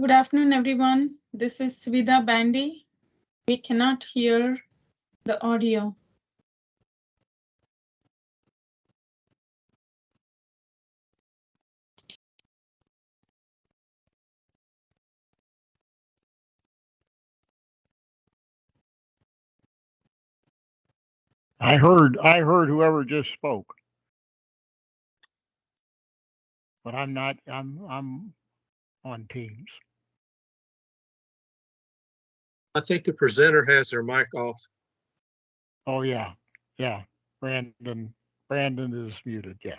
Good afternoon, everyone. This is Svidha Bandy. We cannot hear the audio. I heard whoever just spoke, but I'm not. I'm on Teams. I think the presenter has their mic off. Oh yeah, yeah. Brandon is muted. Yes.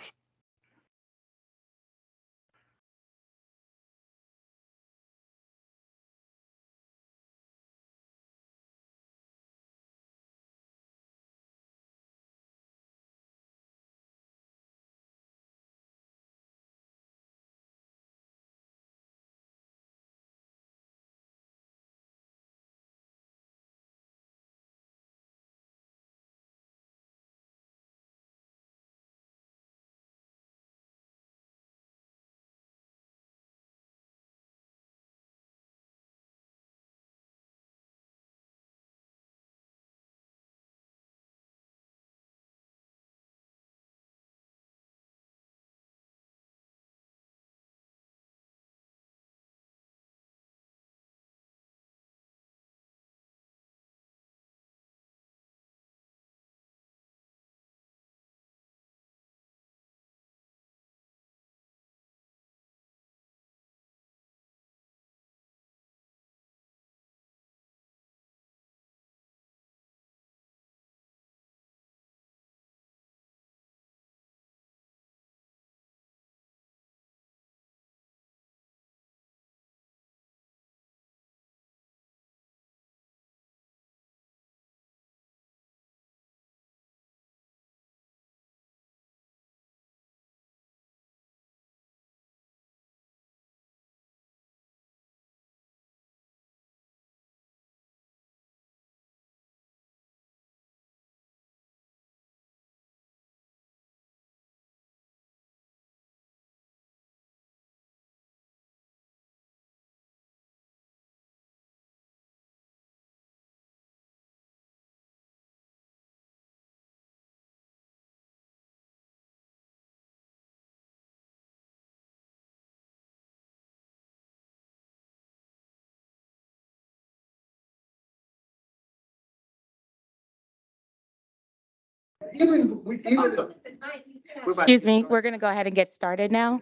Excuse me, we're gonna go ahead and get started now.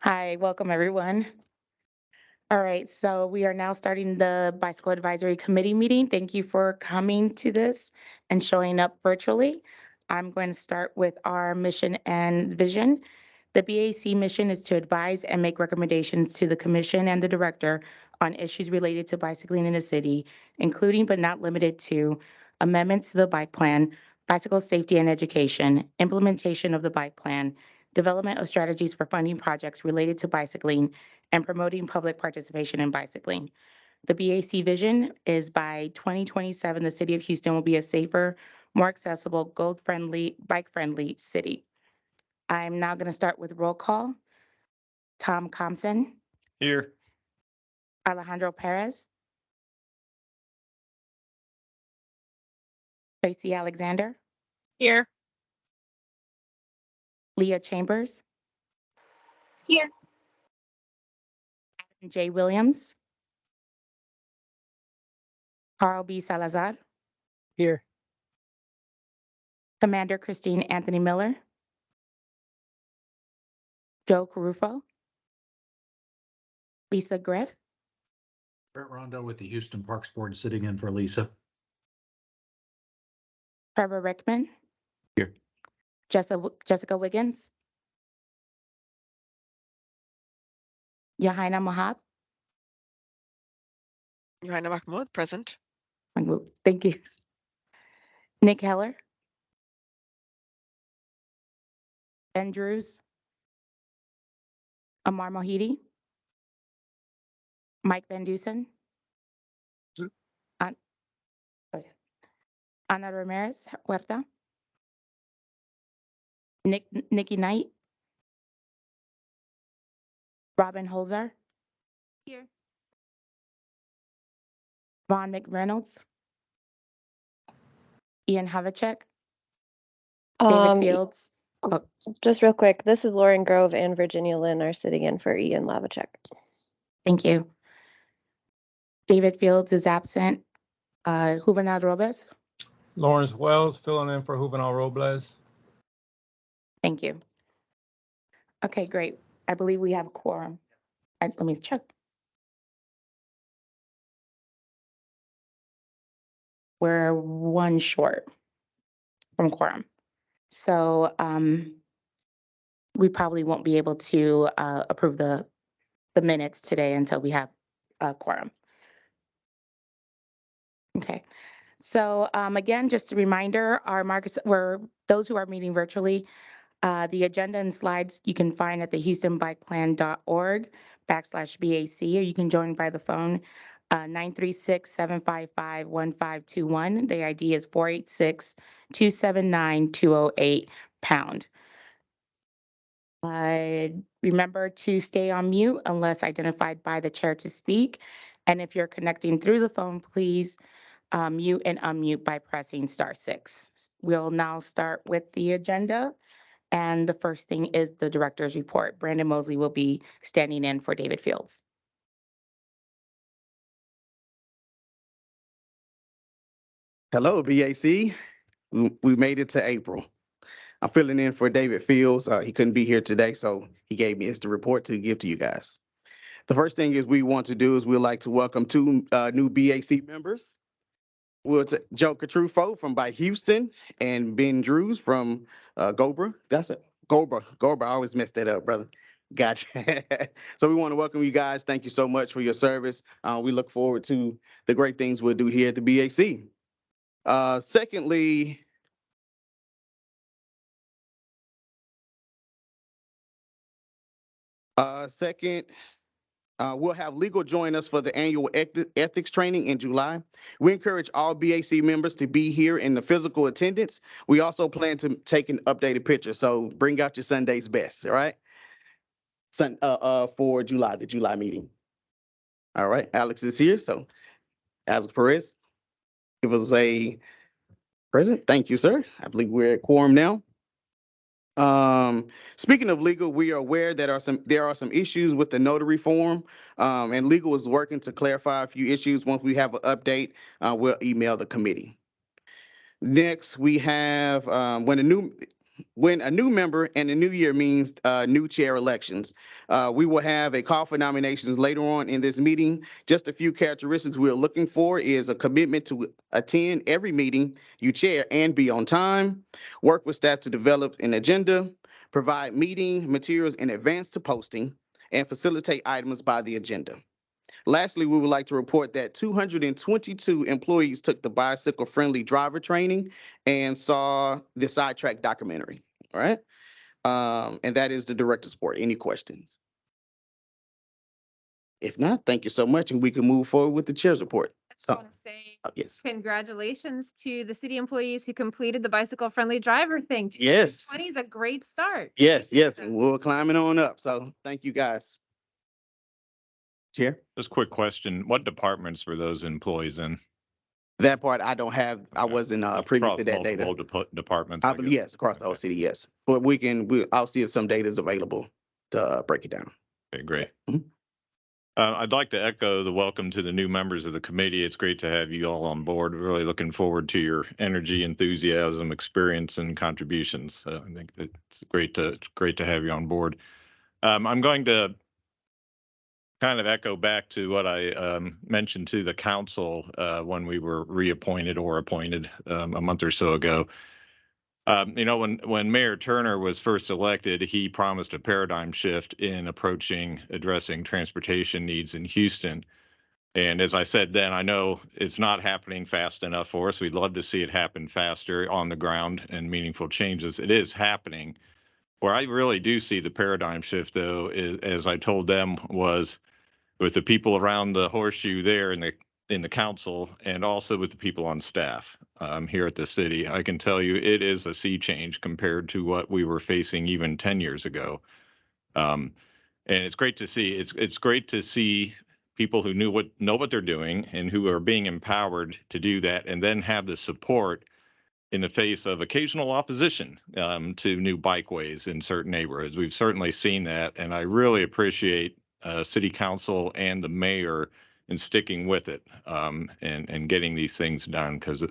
Hi, welcome everyone. All right, so we are now starting the Bicycle Advisory Committee meeting. Thank you for coming to this and showing up virtually. I'm going to start with our mission and vision. The BAC mission is to advise and make recommendations to the commission and the director on issues related to bicycling in the city, including but not limited to amendments to the bike plan, bicycle safety and education, implementation of the bike plan, development of strategies for funding projects related to bicycling, and promoting public participation in bicycling. The BAC vision is by 2027, the city of Houston will be a safer, more accessible, gold-friendly, bike-friendly city. I'm now going to start with roll call. Tom Compson, Here. Alejandro Perez, Tracy Alexander, Here. Leah Chambers, Here. Adam J. Williams, Carl B. Salazar, Here. Commander Christine Anthony Miller, Joe Carufo, Lisa Griff, Brett Rondo with the Houston Parks Board sitting in for Lisa. Trevor Rickman. Here. Jessica Wiggins. Yahaina Mohab. Johanna Mahmoud, present. Thank you. Nick Heller. Ben Drews. Amar Mohidi. Mike Van Dusen. Ana Ramirez Huerta. Nikki Knight. Robin Holzer. Here. Vaughn McReynolds, Ian Havacek, David Um, Fields. Oh, just real quick, this is Lauren Grove and Virginia Lynn are sitting in for Ian Lavacek. thank you. David Fields is absent. Juvenal Robes, Lawrence Wells filling in for Juvenal Robles. thank you. Okay, great. I believe we have a quorum. Let me check. We're one short from quorum. So we probably won't be able to approve the minutes today until we have a quorum. Okay. So again, just a reminder, our markets were those who are meeting virtually. The agenda and slides you can find at the houstonbikeplan.org/BAC, or you can join by the phone 936-755-1521. The ID is 486-279-208#. Remember to stay on mute unless identified by the chair to speak. And if you're connecting through the phone, please mute and unmute by pressing *6. We'll now start with the agenda. And the first thing is the director's report. Brandon Mosley will be standing in for David Fields. Hello, BAC. We made it to April. I'm filling in for David Fields. He couldn't be here today, so he gave me the report to give to you guys. The first thing is we want to do is we'd like to welcome two new BAC members. Joe Catrufo from Bike Houston and Ben Drews from Gobra. That's it. Gobra. I always mess that up, brother. Gotcha. So we want to welcome you guys. Thank you so much for your service. We look forward to the great things we'll do here at the BAC. Secondly, we'll have legal join us for the annual ethics training in July. We encourage all BAC members to be here in the physical attendance. We also plan to take an updated picture, so bring out your Sunday's best, all right? For July, the July meeting. All right, Alex is here, so Alex Perez, give us a present. Thank you, sir. I believe we're at quorum now. Speaking of legal, we are aware that there are some issues with the notary form, and legal is working to clarify a few issues. Once we have an update, we'll email the committee. Next, we have when a new member and a new year means new chair elections. We will have a call for nominations later on in this meeting. Just a few characteristics we're looking for is a commitment to attend every meeting you chair and be on time, work with staff to develop an agenda, provide meeting materials in advance to posting, and facilitate items by the agenda. Lastly, we would like to report that 222 employees took the bicycle-friendly driver training and saw the Sidetrack documentary, all right? And that is the director's report. Any questions? If not, thank you so much, and we can move forward with the chair's report. I just want to say Yes. congratulations to the city employees who completed the bicycle-friendly driver thing. Yes. 2020 is a great start. Yes, and we're climbing on up, so thank you, guys. Chair? Just a quick question. What departments were those employees in? That part I don't have. I wasn't privy to that data. Multiple departments. I believe, yes, across the whole city, yes. But I'll see if some data is available to break it down. Okay, great. Mhm. I'd like to echo the welcome to the new members of the committee. It's great to have you all on board. Really looking forward to your energy, enthusiasm, experience, and contributions. I think it's great to have you on board. I'm going to kind of echo back to what I mentioned to the council when we were reappointed or appointed a month or so ago. When Mayor Turner was first elected, he promised a paradigm shift in addressing transportation needs in Houston. And as I said then, I know it's not happening fast enough for us. We'd love to see it happen faster on the ground and meaningful changes. It is happening. Where I really do see the paradigm shift, though, is, as I told them, was with the people around the horseshoe there in the council, and also with the people on staff here at the city. I can tell you it is a sea change compared to what we were facing even 10 years ago. And it's great to see. It's great to see people who know what they're doing and who are being empowered to do that, and then have the support in the face of occasional opposition to new bikeways in certain neighborhoods. We've certainly seen that, and I really appreciate City Council and the mayor in sticking with it and getting these things done, because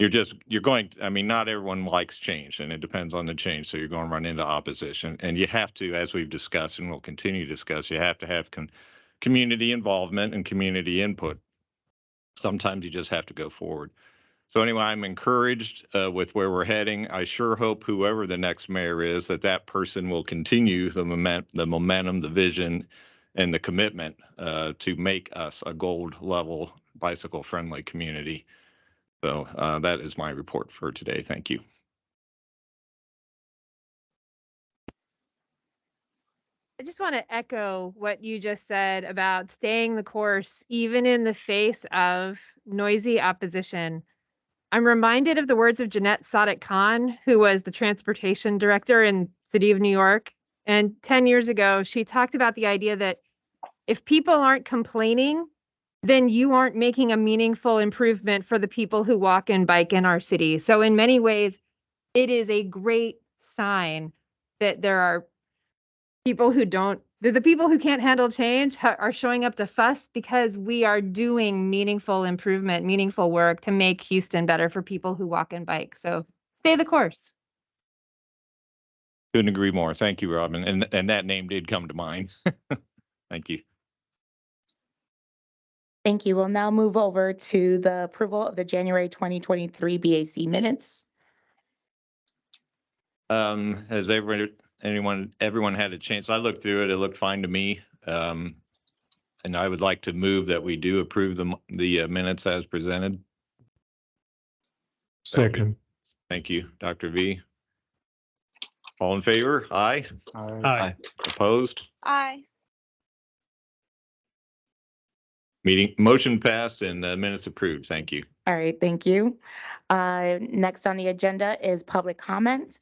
you're going, I mean, not everyone likes change, and it depends on the change, so you're going to run into opposition. And you have to, as we've discussed and we'll continue to discuss, you have to have community involvement and community input. Sometimes you just have to go forward. So anyway, I'm encouraged with where we're heading. I sure hope whoever the next mayor is, that person will continue the momentum, the vision, and the commitment to make us a gold level bicycle friendly community. So that is my report for today. Thank you. I just want to echo what you just said about staying the course, even in the face of noisy opposition. I'm reminded of the words of Jeanette Sadiq-Khan, who was the transportation director in the city of New York. And 10 years ago, she talked about the idea that if people aren't complaining, then you aren't making a meaningful improvement for the people who walk and bike in our city. So in many ways, it is a great sign that there are people who don't, the people who can't handle change are showing up to fuss, because we are doing meaningful improvement, meaningful work to make Houston better for people who walk and bike. So stay the course. Couldn't agree more. Thank you, Robin. And that name did come to mind. Thank you. Thank you. We'll now move over to the approval of the January 2023 BAC minutes. Has everyone had a chance? I looked through it. It looked fine to me. And I would like to move that we do approve the minutes as presented. Second. Thank you, Dr. V. All in favor? Aye. Aye. Opposed? Aye. Motion passed and minutes approved. Thank you. All right, thank you. Next on the agenda is public comment.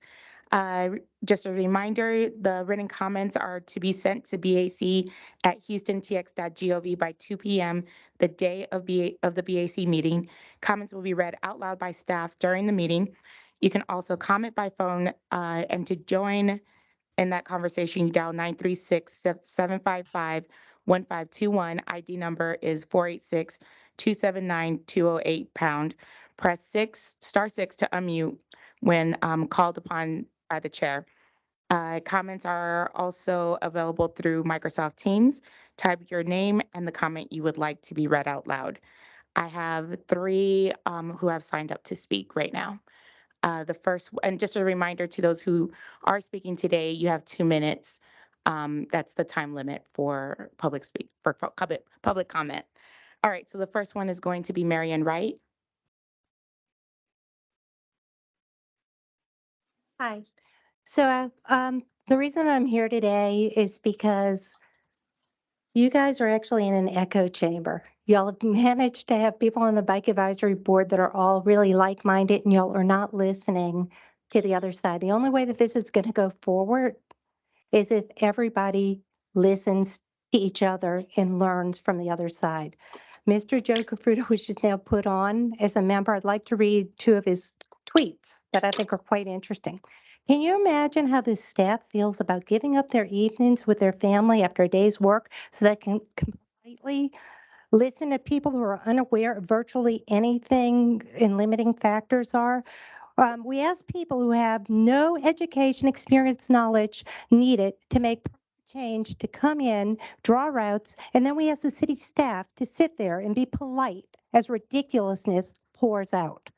Just a reminder, the written comments are to be sent to bac@houstontx.gov by 2 p.m. the day of the BAC meeting. Comments will be read out loud by staff during the meeting. You can also comment by phone, and to join in that conversation, you dial 936-755-1521. ID number is 486-279-208#. Press star six to unmute when called upon by the chair. Comments are also available through Microsoft Teams. Type your name and the comment you would like to be read out loud. I have 3 who have signed up to speak right now. The first, and just a reminder to those who are speaking today, you have 2 minutes. That's the time limit for public comment. All right, so the first one is going to be Marian Wright. Hi. So the reason I'm here today is because you guys are actually in an echo chamber. Y'all have managed to have people on the Bike Advisory Board that are all really like-minded, and y'all are not listening to the other side. The only way that this is going to go forward is if everybody listens to each other and learns from the other side. Mr. Joe Cafuto was just now put on as a member. I'd like to read 2 of his tweets that I think are quite interesting. Can you imagine how this staff feels about giving up their evenings with their family after a day's work so they can completely listen to people who are unaware of virtually anything and limiting factors are? We ask people who have no education, experience, knowledge needed to make change to come in, draw routes, and then we ask the city staff to sit there and be polite as ridiculousness pours out.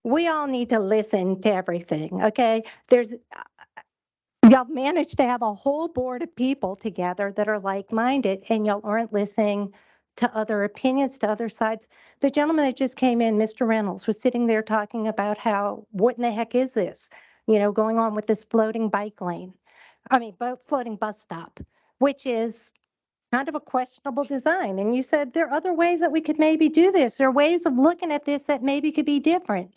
We all need to listen to everything, okay? Y'all managed to have a whole board of people together that are like-minded, and y'all aren't listening to other opinions, to other sides. The gentleman that just came in, Mr. Reynolds, was sitting there talking about how, what in the heck is this? You know, going on with this floating bike lane. Floating bus stop, which is kind of a questionable design. And you said there are other ways that we could maybe do this. There are ways of looking at this that maybe could be different.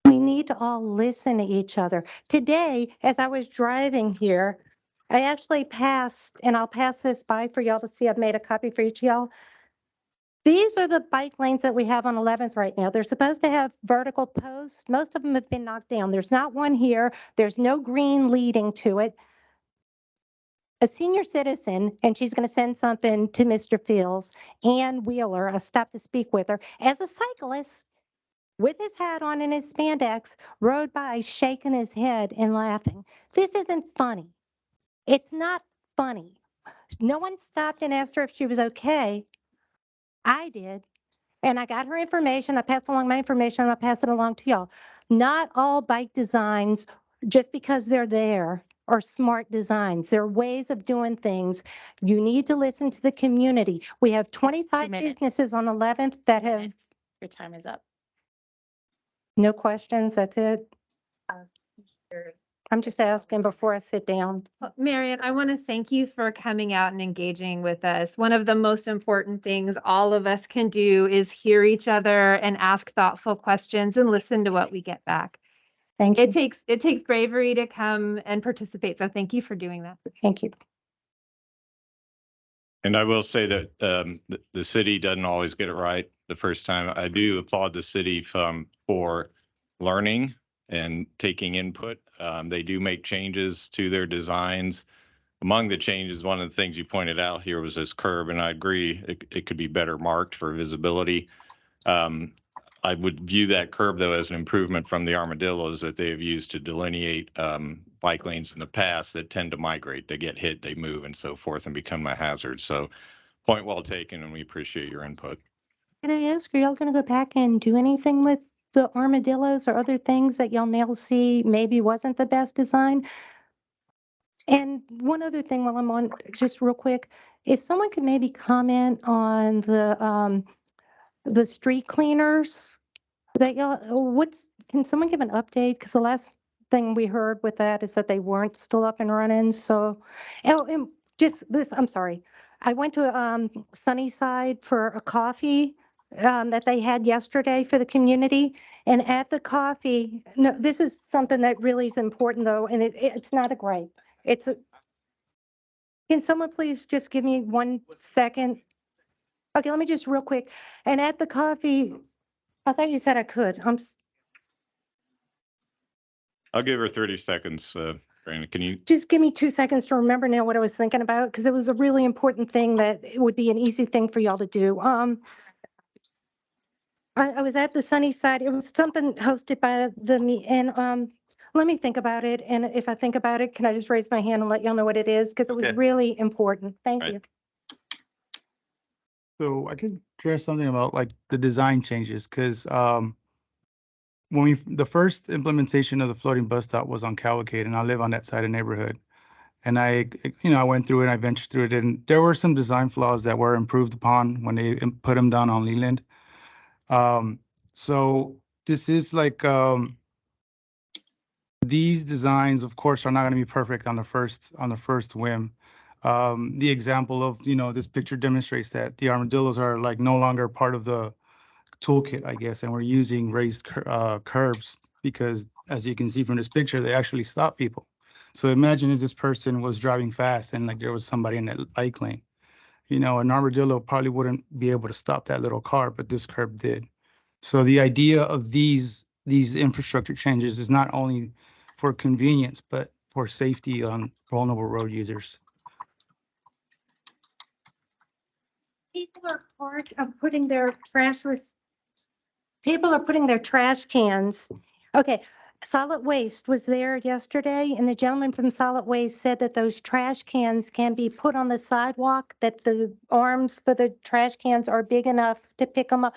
We need to all listen to each other. Today, as I was driving here, I actually passed, and I'll pass this by for y'all to see. I've made a copy for each of y'all. These are the bike lanes that we have on 11th right now. They're supposed to have vertical posts. Most of them have been knocked down. There's not one here. There's no green leading to it. A senior citizen, and she's going to send something to Mr. Fields, Ann Wheeler, I stopped to speak with her, as a cyclist with his hat on and his spandex, rode by shaking his head and laughing. This isn't funny. It's not funny. No one stopped and asked her if she was okay. I did. And I got her information. I passed along my information. I'll pass it along to y'all. Not all bike designs, just because they're there, are smart designs. There are ways of doing things. You need to listen to the community. We have 25 minutes. businesses on 11th that have Your time is up. no questions. That's it. I'm just asking before I sit down. Well, Marion, I want to thank you for coming out and engaging with us. One of the most important things all of us can do is hear each other and ask thoughtful questions and listen to what we get back. Thank you. It takes bravery to come and participate. So thank you for doing that. Thank you. And I will say that the city doesn't always get it right the first time. I do applaud the city for learning and taking input. They do make changes to their designs. Among the changes, one of the things you pointed out here was this curb, and I agree, it could be better marked for visibility. I would view that curb, though, as an improvement from the armadillos that they have used to delineate bike lanes in the past that tend to migrate. They get hit, they move, and so forth, and become a hazard. So point well taken, and we appreciate your input. Can I ask, are y'all going to go back and do anything with the armadillos or other things that y'all now see maybe wasn't the best design? And one other thing while I'm on, just real quick, if someone could maybe comment on the street cleaners that y'all, can someone give an update? Because the last thing we heard with that is that they weren't still up and running. So, and just this, I'm sorry. I went to Sunnyside for a coffee that they had yesterday for the community. And at the coffee, no, this is something that really is important though, and it's not a gripe. Can someone please just give me 1 second? Okay, let me just real quick. And at the coffee, I thought you said I could. I'll give her 30 seconds, Brandon. Can you? Just give me 2 seconds to remember now what I was thinking about, because it was a really important thing that it would be an easy thing for y'all to do. I was at the Sunnyside. It was something hosted by and let me think about it. And if I think about it, can I just raise my hand and let y'all know what it is? Because it was Okay. really important. Thank Right. you. So I could address something about like the design changes, because the first implementation of the floating bus stop was on Cavalcade, and I live on that side of the neighborhood. And I went through it, I ventured through it, and there were some design flaws that were improved upon when they put them down on Leland. So this is like, these designs, of course, are not going to be perfect on the first whim. The example of, this picture demonstrates that the armadillos are like no longer part of the toolkit, I guess, and we're using raised curbs because, as you can see from this picture, they actually stop people. So imagine if this person was driving fast and like there was somebody in that bike lane. An armadillo probably wouldn't be able to stop that little car, but this curb did. So the idea of these infrastructure changes is not only for convenience, but for safety on vulnerable road users. People are part of putting their people are putting their trash cans. Okay, Solid Waste was there yesterday, and the gentleman from Solid Waste said that those trash cans can be put on the sidewalk, that the arms for the trash cans are big enough to pick them up.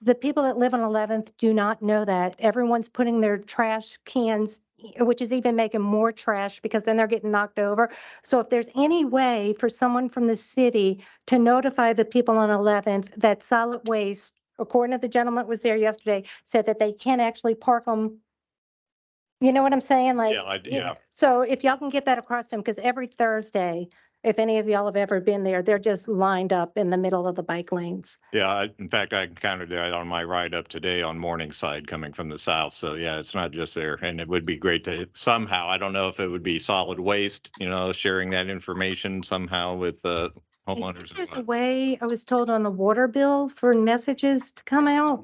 The people that live on 11th do not know that. Everyone's putting their trash cans, which is even making more trash because then they're getting knocked over. So if there's any way for someone from the city to notify the people on 11th that Solid Waste, according to the gentleman that was there yesterday, said that they can actually park them. You know what I'm saying? Like, Yeah. So if y'all can get that across to them, because every Thursday If any of y'all have ever been there, they're just lined up in the middle of the bike lanes. Yeah, in fact, I encountered that on my ride up today on Morningside coming from the south. So yeah, it's not just there. And it would be great to somehow, I don't know if it would be solid waste, sharing that information somehow with I think homeowners. or there's a what. way, I was told on the water bill for messages to come out.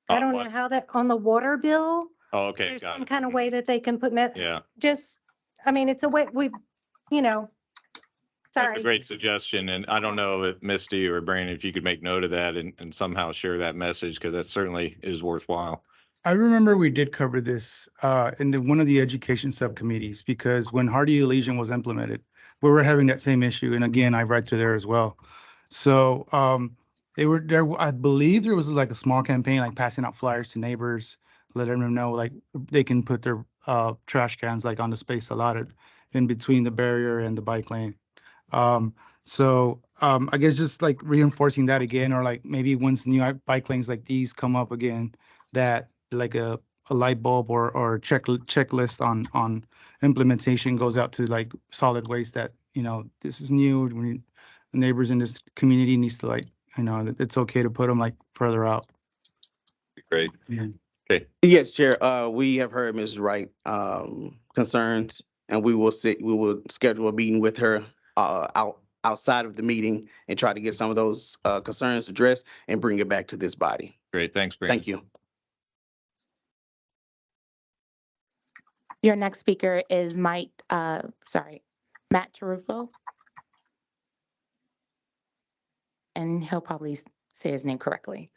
I don't know what? how that, on the water bill, Oh, okay, there's got some it. kind of way that they can put, Yeah. just, I mean, it's a way, That's a sorry. great suggestion. And I don't know if Misty or Brandon, if you could make note of that and somehow share that message, because that certainly is worthwhile. I remember we did cover this in one of the education subcommittees, because when Hardy Elysian was implemented, we were having that same issue. And again, I read through there as well. So they were there. I believe there was like a small campaign, like passing out flyers to neighbors, letting them know like they can put their trash cans like on the space allotted in between the barrier and the bike lane. I guess just like reinforcing that again, or like maybe once new bike lanes like these come up again, that like a light bulb or checklist on implementation goes out to like solid waste, that this is new. The neighbors in this community needs to like that it's okay to put them like further out. Great. Yeah. Okay. Yes, Chair. We have heard Ms. Wright concerns, and we will schedule a meeting with her outside of the meeting and try to get some of those concerns addressed and bring it back to this body. Great. Thanks, Brandon. Thank you. Your next speaker is Matt Taruflo. And he'll probably say his name correctly.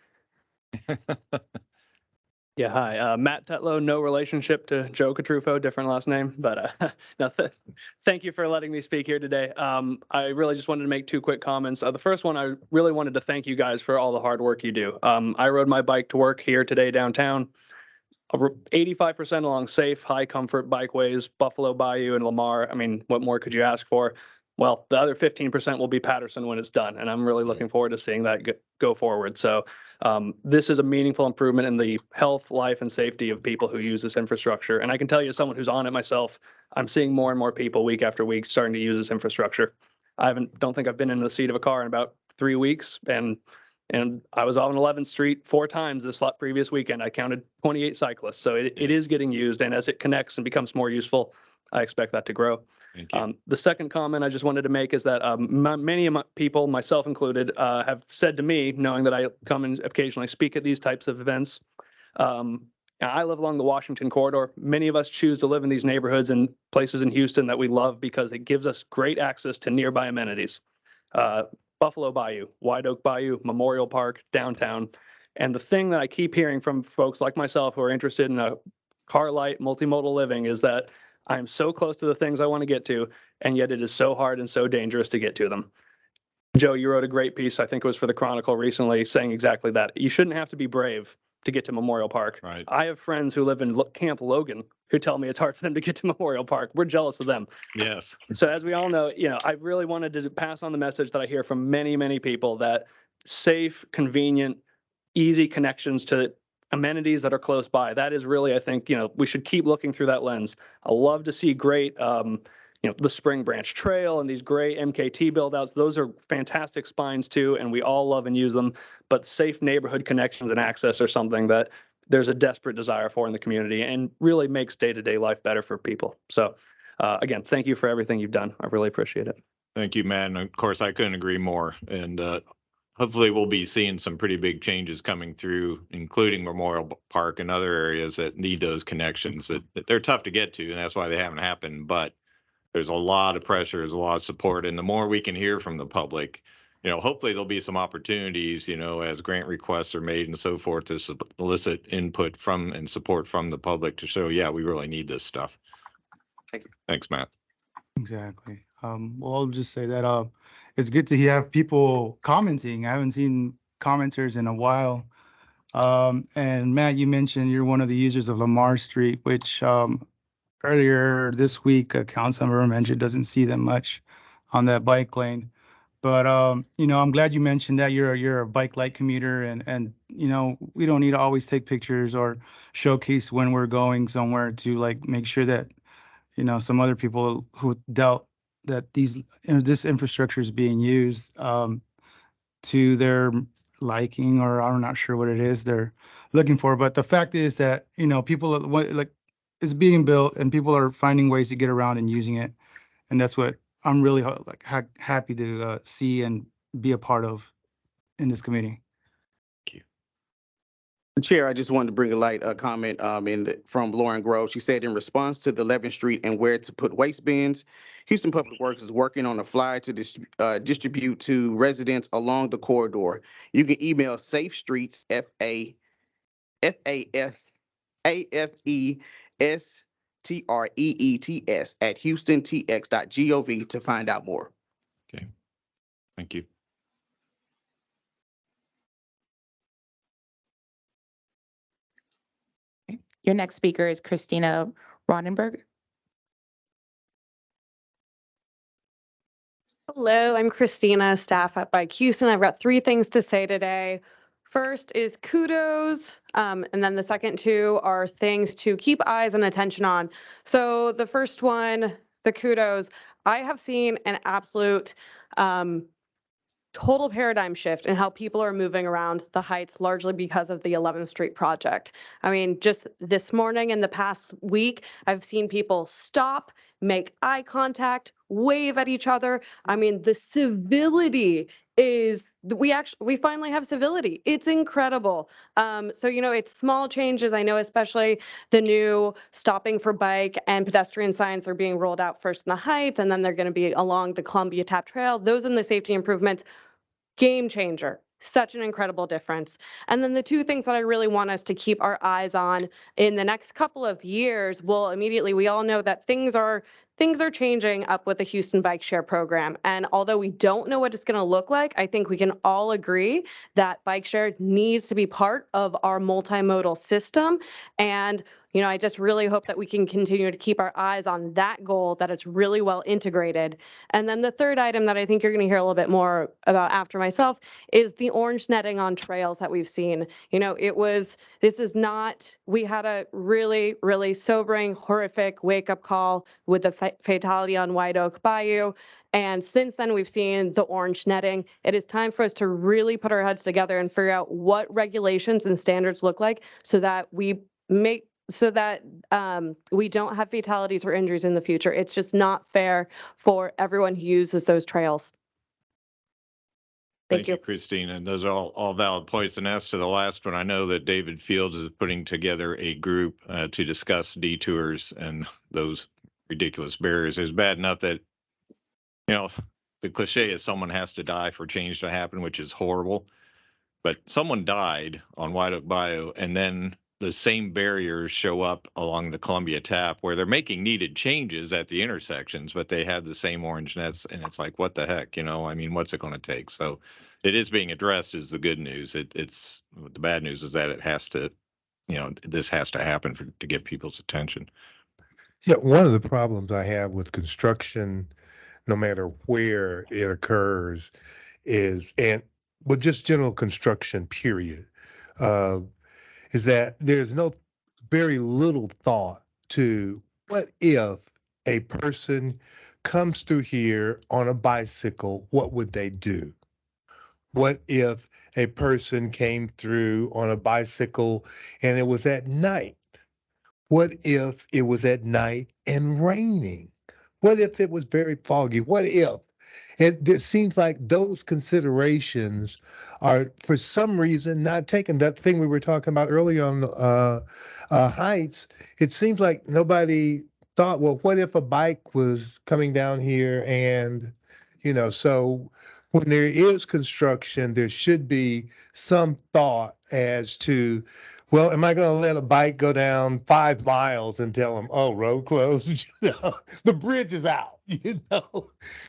Yeah, hi. Matt Tetlow, no relationship to Joe Catrufo, different last name, but no, thank you for letting me speak here today. I really just wanted to make two quick comments. The first one, I really wanted to thank you guys for all the hard work you do. I rode my bike to work here today downtown, 85% along safe, high comfort bikeways, Buffalo Bayou and Lamar. I mean, what more could you ask for? Well, the other 15% will be Patterson when it's done, and I'm really looking forward to seeing that go forward. So this is a meaningful improvement in the health, life, and safety of people who use this infrastructure. And I can tell you, as someone who's on it myself, I'm seeing more and more people week after week starting to use this infrastructure. Don't think I've been in the seat of a car in about 3 weeks, and I was on 11th Street 4 times this previous weekend. I counted 28 cyclists. So it is getting used, and as it connects and becomes more useful, I expect that to grow. Thank you. The second comment I just wanted to make is that many people, myself included, have said to me, knowing that I come and occasionally speak at these types of events, I live along the Washington corridor. Many of us choose to live in these neighborhoods and places in Houston that we love because it gives us great access to nearby amenities. Buffalo Bayou, White Oak Bayou, Memorial Park, downtown. And the thing that I keep hearing from folks like myself who are interested in a car light, multimodal living is that I'm so close to the things I want to get to, and yet it is so hard and so dangerous to get to them. Joe, you wrote a great piece, I think it was for the Chronicle recently, saying exactly that. You shouldn't have to be brave to get to Memorial Park. Right. I have friends who live in Camp Logan who tell me it's hard for them to get to Memorial Park. We're jealous of them. Yes. So as we all know, I really wanted to pass on the message that I hear from many, many people, that safe, convenient, easy connections to amenities that are close by. That is really, I think, we should keep looking through that lens. I love to see great, the Spring Branch Trail and these great MKT build-outs. Those are fantastic spines too, and we all love and use them. But safe neighborhood connections and access are something that there's a desperate desire for in the community and really makes day-to-day life better for people. So again, thank you for everything you've done. I really appreciate it. Thank you, Matt. And of course, I couldn't agree more. And hopefully we'll be seeing some pretty big changes coming through, including Memorial Park and other areas that need those connections that they're tough to get to. And that's why they haven't happened. But there's a lot of pressure, there's a lot of support. And the more we can hear from the public, hopefully there'll be some opportunities, as grant requests are made and so forth, to solicit input from and support from the public to show, yeah, we really need this stuff. Thank you. Thanks, Matt. Exactly. Well, I'll just say that it's good to have people commenting. I haven't seen commenters in a while. And Matt, you mentioned you're one of the users of Lamar Street, which earlier this week, a council member mentioned doesn't see them much on that bike lane. But I'm glad you mentioned that you're a bike light commuter, and we don't need to always take pictures or showcase when we're going somewhere to like make sure that some other people who doubt that this infrastructure is being used to their liking, or I'm not sure what it is they're looking for. But the fact is that, people like it's being built and people are finding ways to get around and using it. And that's what I'm really happy to see and be a part of in this committee. Chair, I just wanted to bring a comment from Lauren Grove. She said in response to the 11th Street and where to put waste bins, Houston Public Works is working on a flyer to distribute to residents along the corridor. You can email Safe Streets, FAFESTREETS at houstontx.gov to find out more. Okay, thank you. Your next speaker is Christina Ronenberg. Hello, I'm Christina, staff at Bike Houston. I've got 3 things to say today. First is kudos, and then the second 2 are things to keep eyes and attention on. So the first one, the kudos, I have seen an absolute total paradigm shift in how people are moving around the Heights, largely because of the 11th Street project. I mean, just this morning and the past week, I've seen people stop, make eye contact, wave at each other. I mean, the civility is, we finally have civility. It's incredible. So, it's small changes. I know especially the new stopping for bike and pedestrian signs are being rolled out first in the Heights, and then they're going to be along the Columbia Tap Trail. Those and the safety improvements, game changer. Such an incredible difference. And then the 2 things that I really want us to keep our eyes on in the next couple of years, well, immediately we all know that things are changing up with the Houston Bike Share program. And although we don't know what it's going to look like, I think we can all agree that bike share needs to be part of our multimodal system. And I just really hope that we can continue to keep our eyes on that goal, that it's really well integrated. And then the third item that I think you're going to hear a little bit more about after myself is the orange netting on trails that we've seen. We had a really, really sobering, horrific wake-up call with the fatality on White Oak Bayou. And since then, we've seen the orange netting. It is time for us to really put our heads together and figure out what regulations and standards look like so that we don't have fatalities or injuries in the future. It's just not fair for everyone who uses those trails. Thank you, Christine. And those are all valid points. And as to the last one, I know that David Fields is putting together a group to discuss detours and those ridiculous barriers. It's bad enough that, the cliche is someone has to die for change to happen, which is horrible. But someone died on White Oak Bayou, and then the same barriers show up along the Columbia Tap where they're making needed changes at the intersections, but they have the same orange nets. And it's like, what the heck, what's it going to take? So it is being addressed is the good news. It's the bad news is that it has to, this has to happen to get people's attention. Yeah, one of the problems I have with construction, no matter where it occurs, is just general construction, period, is that there's very little thought to what if a person comes through here on a bicycle, what would they do? What if a person came through on a bicycle and it was at night? What if it was at night and raining? What if it was very foggy? What if? It seems like those considerations are, for some reason, not taken. That thing we were talking about earlier on Heights, it seems like nobody thought, well, what if a bike was coming down here and, so when there is construction, there should be some thought as to, well, am I going to let a bike go down 5 miles and tell them, oh, road closed? The bridge is out,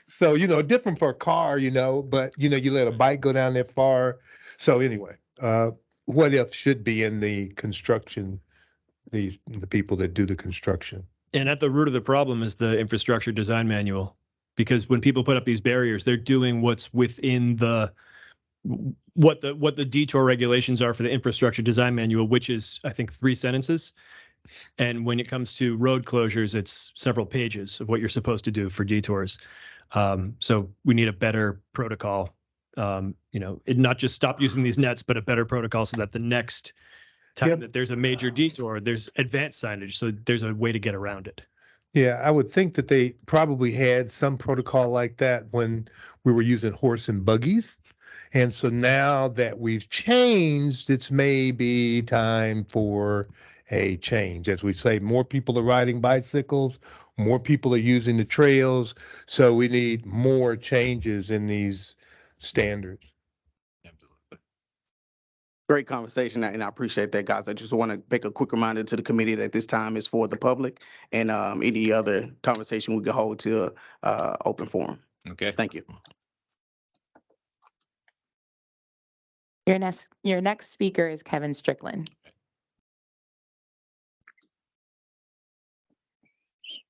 So, different for a car, but, you let a bike go down that far. So anyway, what if should be in the construction, the people that do the construction. And at the root of the problem is the infrastructure design manual, because when people put up these barriers, they're doing what's within what the detour regulations are for the infrastructure design manual, which is, I think, 3 sentences. And when it comes to road closures, it's several pages of what you're supposed to do for detours. So we need a better protocol. Not just stop using these nets, but a better protocol so that the next time that there's a major detour, there's advanced signage. So there's a way to get around it. Yeah, I would think that they probably had some protocol like that when we were using horse and buggies. And so now that we've changed, it's maybe time for a change. As we say, more people are riding bicycles, more people are using the trails. So we need more changes in these standards. Great conversation, and I appreciate that, guys. I just want to make a quick reminder to the committee that this time is for the public, and any other conversation we can hold to open forum. Okay. Thank you. Your next speaker is Kevin Strickland.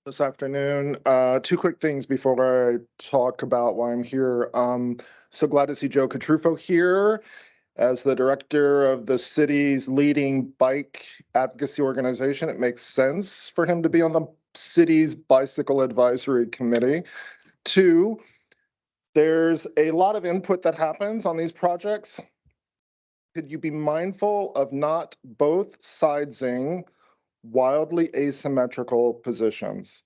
This afternoon, two quick things before I talk about why I'm here. So glad to see Joe Catrufo here as the director of the city's leading bike advocacy organization. It makes sense for him to be on the city's bicycle advisory committee. Two, there's a lot of input that happens on these projects. Could you be mindful of not both sidesing wildly asymmetrical positions?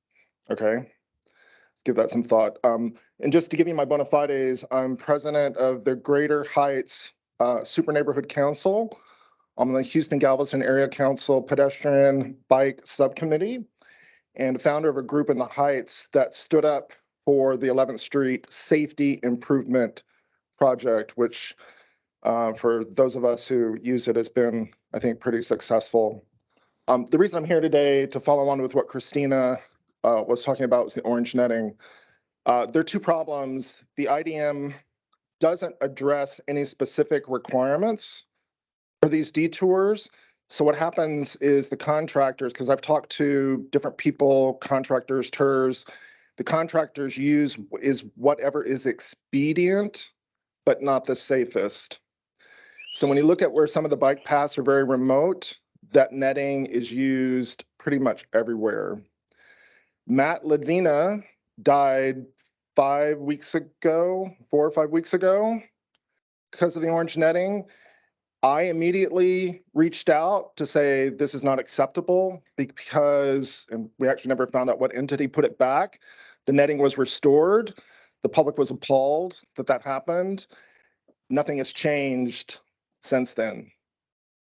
Okay, let's give that some thought. And just to give you my bona fides, I'm president of the Greater Heights Super Neighborhood Council. I'm the Houston Galveston Area Council Pedestrian Bike Subcommittee and founder of a group in the Heights that stood up for the 11th Street Safety Improvement Project, which for those of us who use it has been, I think, pretty successful. The reason I'm here today to follow on with what Christina was talking about was the orange netting. There are two problems. The IDM doesn't address any specific requirements for these detours. So what happens is the contractors, because I've talked to different people, contractors, TERS, the contractors use is whatever is expedient, but not the safest. So when you look at where some of the bike paths are very remote, that netting is used pretty much everywhere. Matt Ledvina died 4 or 5 weeks ago, because of the orange netting. I immediately reached out to say this is not acceptable because, and we actually never found out what entity put it back. The netting was restored. The public was appalled that that happened. Nothing has changed since then.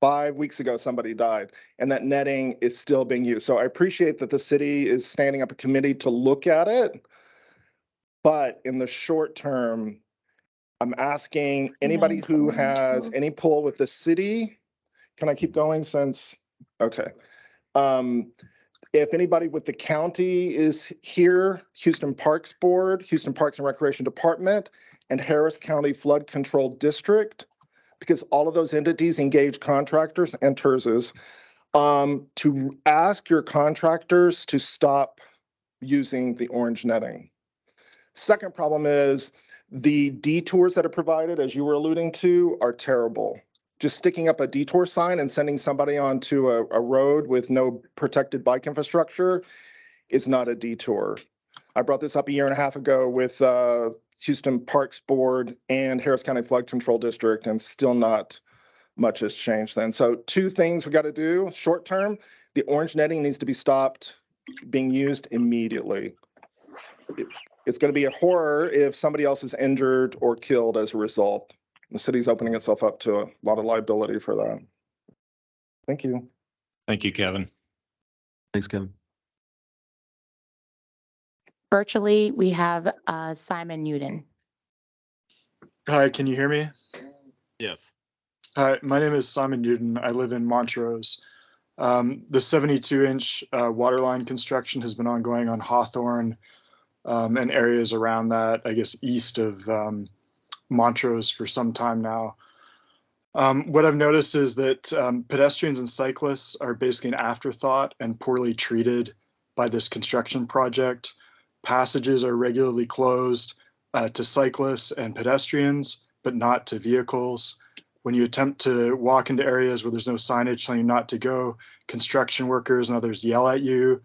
5 weeks ago, somebody died, and that netting is still being used. So I appreciate that the city is standing up a committee to look at it. But in the short term, I'm asking anybody who has any pull with the city, can I keep going since, okay. If anybody with the county is here, Houston Parks Board, Houston Parks and Recreation Department, and Harris County Flood Control District, because all of those entities engage contractors and TERSs, to ask your contractors to stop using the orange netting. Second problem is the detours that are provided, as you were alluding to, are terrible. Just sticking up a detour sign and sending somebody onto a road with no protected bike infrastructure is not a detour. I brought this up a year and a half ago with Houston Parks Board and Harris County Flood Control District, and still not much has changed then. So two things we got to do. Short term, the orange netting needs to be stopped being used immediately. It's going to be a horror if somebody else is injured or killed as a result. The city's opening itself up to a lot of liability for that. Thank you. Thank you, Kevin. Thanks, Kevin. Virtually, we have Simon Newton. Hi, can you hear me? Yes. Hi, my name is Simon Newton. I live in Montrose. The 72-inch water line construction has been ongoing on Hawthorne and areas around that, I guess, east of Montrose for some time now. What I've noticed is that pedestrians and cyclists are basically an afterthought and poorly treated by this construction project. Passages are regularly closed to cyclists and pedestrians, but not to vehicles. when you attempt to walk into areas where there's no signage telling you not to go, construction workers and others yell at you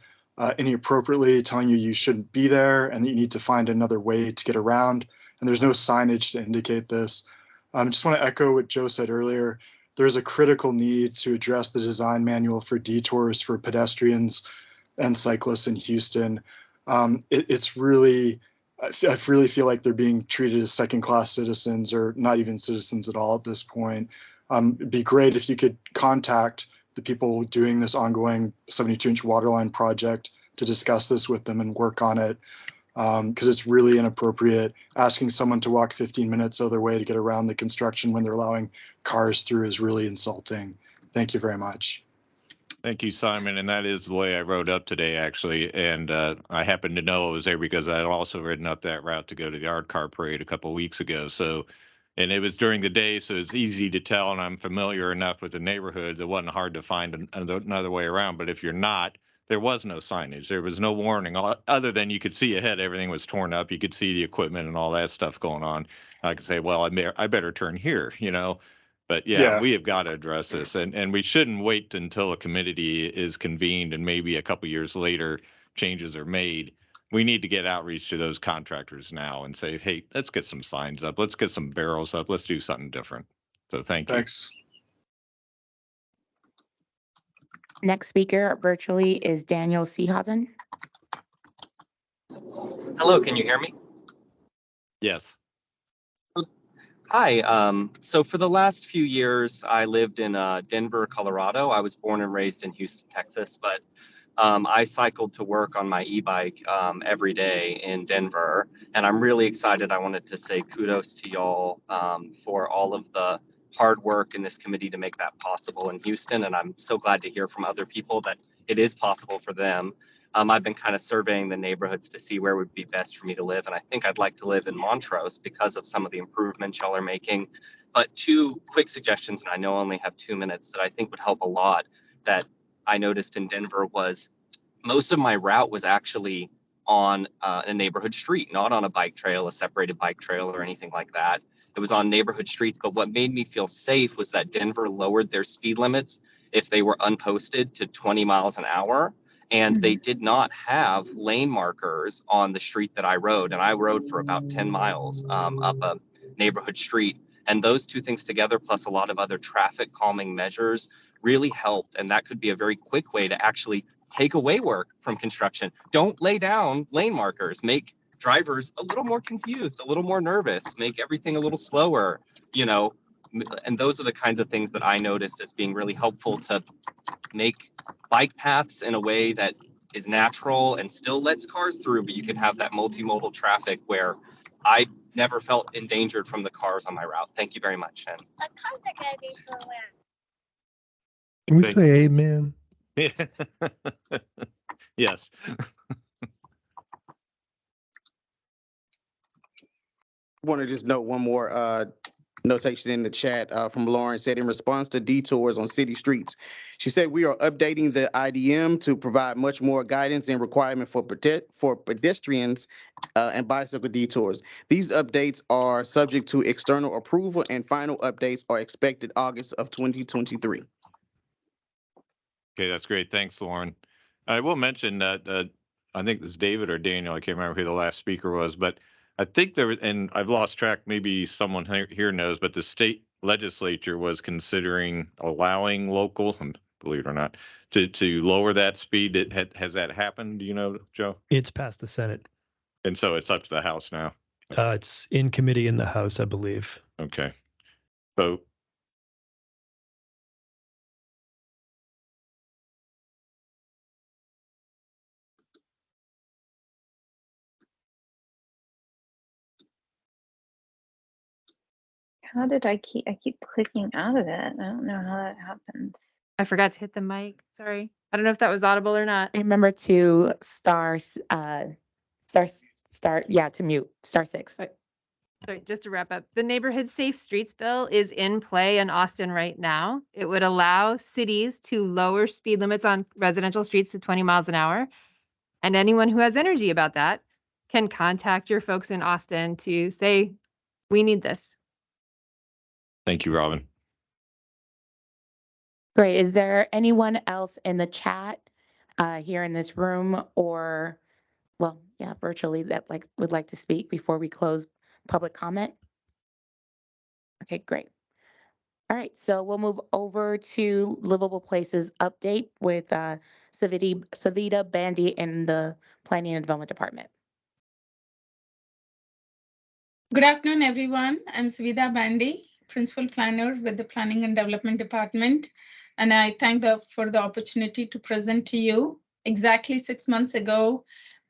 inappropriately, telling you you shouldn't be there and that you need to find another way to get around. And there's no signage to indicate this. Just want to echo what Joe said earlier. There's a critical need to address the design manual for detours for pedestrians and cyclists in Houston. It's really, I really feel like they're being treated as second-class citizens or not even citizens at all at this point. It'd be great if you could contact the people doing this ongoing 72-inch waterline project to discuss this with them and work on it, because it's really inappropriate. Asking someone to walk 15 minutes of their way to get around the construction when they're allowing cars through is really insulting. Thank you very much. Thank you, Simon. And that is the way I rode up today, actually. And I happened to know I was there because I had also ridden up that route to go to the art car parade a couple of weeks ago. So, and it was during the day, so it's easy to tell. And I'm familiar enough with the neighborhoods. It wasn't hard to find another way around. But if you're not, there was no signage. There was no warning other than you could see ahead. Everything was torn up. You could see the equipment and all that stuff going on. I could say, well, I better turn here, you know. But yeah, we have got to address this, and we shouldn't wait until a committee is convened and maybe a couple years later changes are made. We need to get outreach to those contractors now and say, hey, let's get some signs up. Let's get some barrels up. Let's do something different. So thank you. Thanks. Next speaker virtually is Daniel Seehausen. Hello, can you hear me? Yes. Hi. So for the last few years, I lived in Denver, Colorado. I was born and raised in Houston, Texas, but I cycled to work on my e-bike every day in Denver, and I'm really excited. I wanted to say kudos to y'all for all of the hard work in this committee to make that possible in Houston, and I'm so glad to hear from other people that it is possible for them. I've been kind of surveying the neighborhoods to see where would be best for me to live, and I think I'd like to live in Montrose because of some of the improvements y'all are making. But two quick suggestions, and I know I only have 2 minutes, that I think would help a lot that I noticed in Denver was most of my route was actually on a neighborhood street, not on a bike trail, a separated bike trail or anything like that. It was on neighborhood streets, but what made me feel safe was that Denver lowered their speed limits if they were unposted to 20 miles an hour. And they did not have lane markers on the street that I rode. And I rode for about 10 miles up a neighborhood street. And those two things together, plus a lot of other traffic calming measures, really helped. And that could be a very quick way to actually take away work from construction. Don't lay down lane markers. Make drivers a little more confused, a little more nervous, make everything a little slower, you know. And those are the kinds of things that I noticed as being really helpful to make bike paths in a way that is natural and still lets cars through, but you can have that multimodal traffic where I never felt endangered from the cars on my route. Thank you very much. And Can we say amen? Yes. Want to just note one more notation in the chat from Lauren. Said in response to detours on city streets, she said we are updating the IDM to provide much more guidance and requirement for pedestrians and bicycle detours. These updates are subject to external approval, and final updates are expected August of 2023. Okay, that's great. Thanks, Lauren. I will mention that I think this is David or Daniel. I can't remember who the last speaker was, but I think there was, and I've lost track, maybe someone here knows, but the state legislature was considering allowing local, believe it or not, to lower that speed. Has that happened? Do you know, Joe? It's passed the Senate. And so it's up to the House now. It's in committee in the House, I believe. Okay. So How did I keep clicking out of it? I don't know how that happens. I forgot to hit the mic. Sorry. I don't know if that was audible or not. Remember to star 6. Sorry, just to wrap up, the Neighborhood Safe Streets Bill is in play in Austin right now. It would allow cities to lower speed limits on residential streets to 20 miles an hour. And anyone who has energy about that can contact your folks in Austin to say, we need this. thank you, Robin. Great. Is there anyone else in the chat here in this room or, well, yeah, virtually that would like to speak before we close public comment? Okay, great. All right, so we'll move over to Livable Places update with Savita Bandy in the Planning and Development Department. Good afternoon, everyone. I'm Savita Bandy, Principal Planner with the Planning and Development Department, and I thank for the opportunity to present to you. Exactly 6 months ago,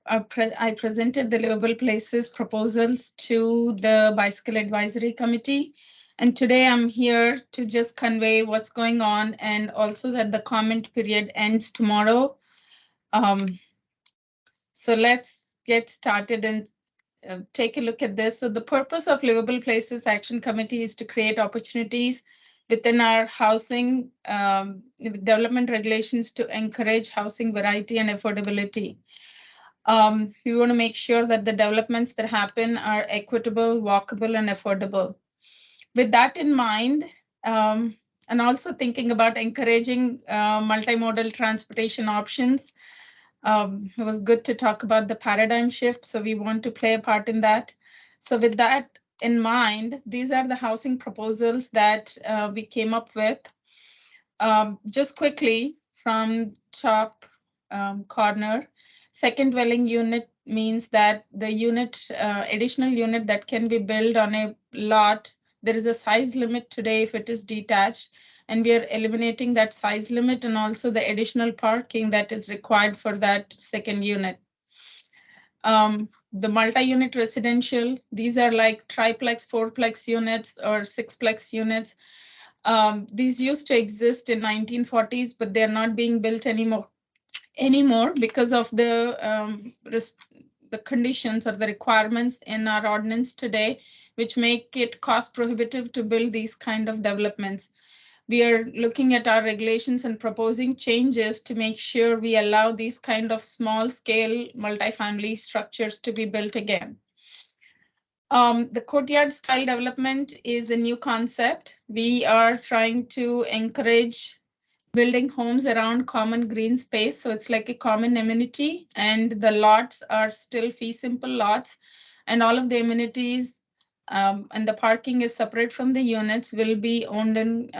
I presented the Livable Places proposals to the Bicycle Advisory Committee. And today I'm here to just convey what's going on and also that the comment period ends tomorrow. So let's get started and take a look at this. So the purpose of Livable Places Action Committee is to create opportunities within our housing development regulations to encourage housing variety and affordability. We want to make sure that the developments that happen are equitable, walkable, and affordable. With that in mind, and also thinking about encouraging multimodal transportation options, it was good to talk about the paradigm shift, so we want to play a part in that. So with that in mind, these are the housing proposals that we came up with. Just quickly from top corner, second dwelling unit means that the unit, additional unit that can be built on a lot, there is a size limit today if it is detached, and we are eliminating that size limit and also the additional parking that is required for that second unit. The multi-unit residential, these are like triplex, fourplex units or sixplex units. These used to exist in 1940s, but they're not being built anymore because of the conditions or the requirements in our ordinance today, which make it cost prohibitive to build these kind of developments. We are looking at our regulations and proposing changes to make sure we allow these kind of small scale multifamily structures to be built again. The courtyard style development is a new concept. We are trying to encourage building homes around common green space. So it's like a common amenity, and the lots are still fee simple lots, and all of the amenities and the parking is separate from the units will be owned in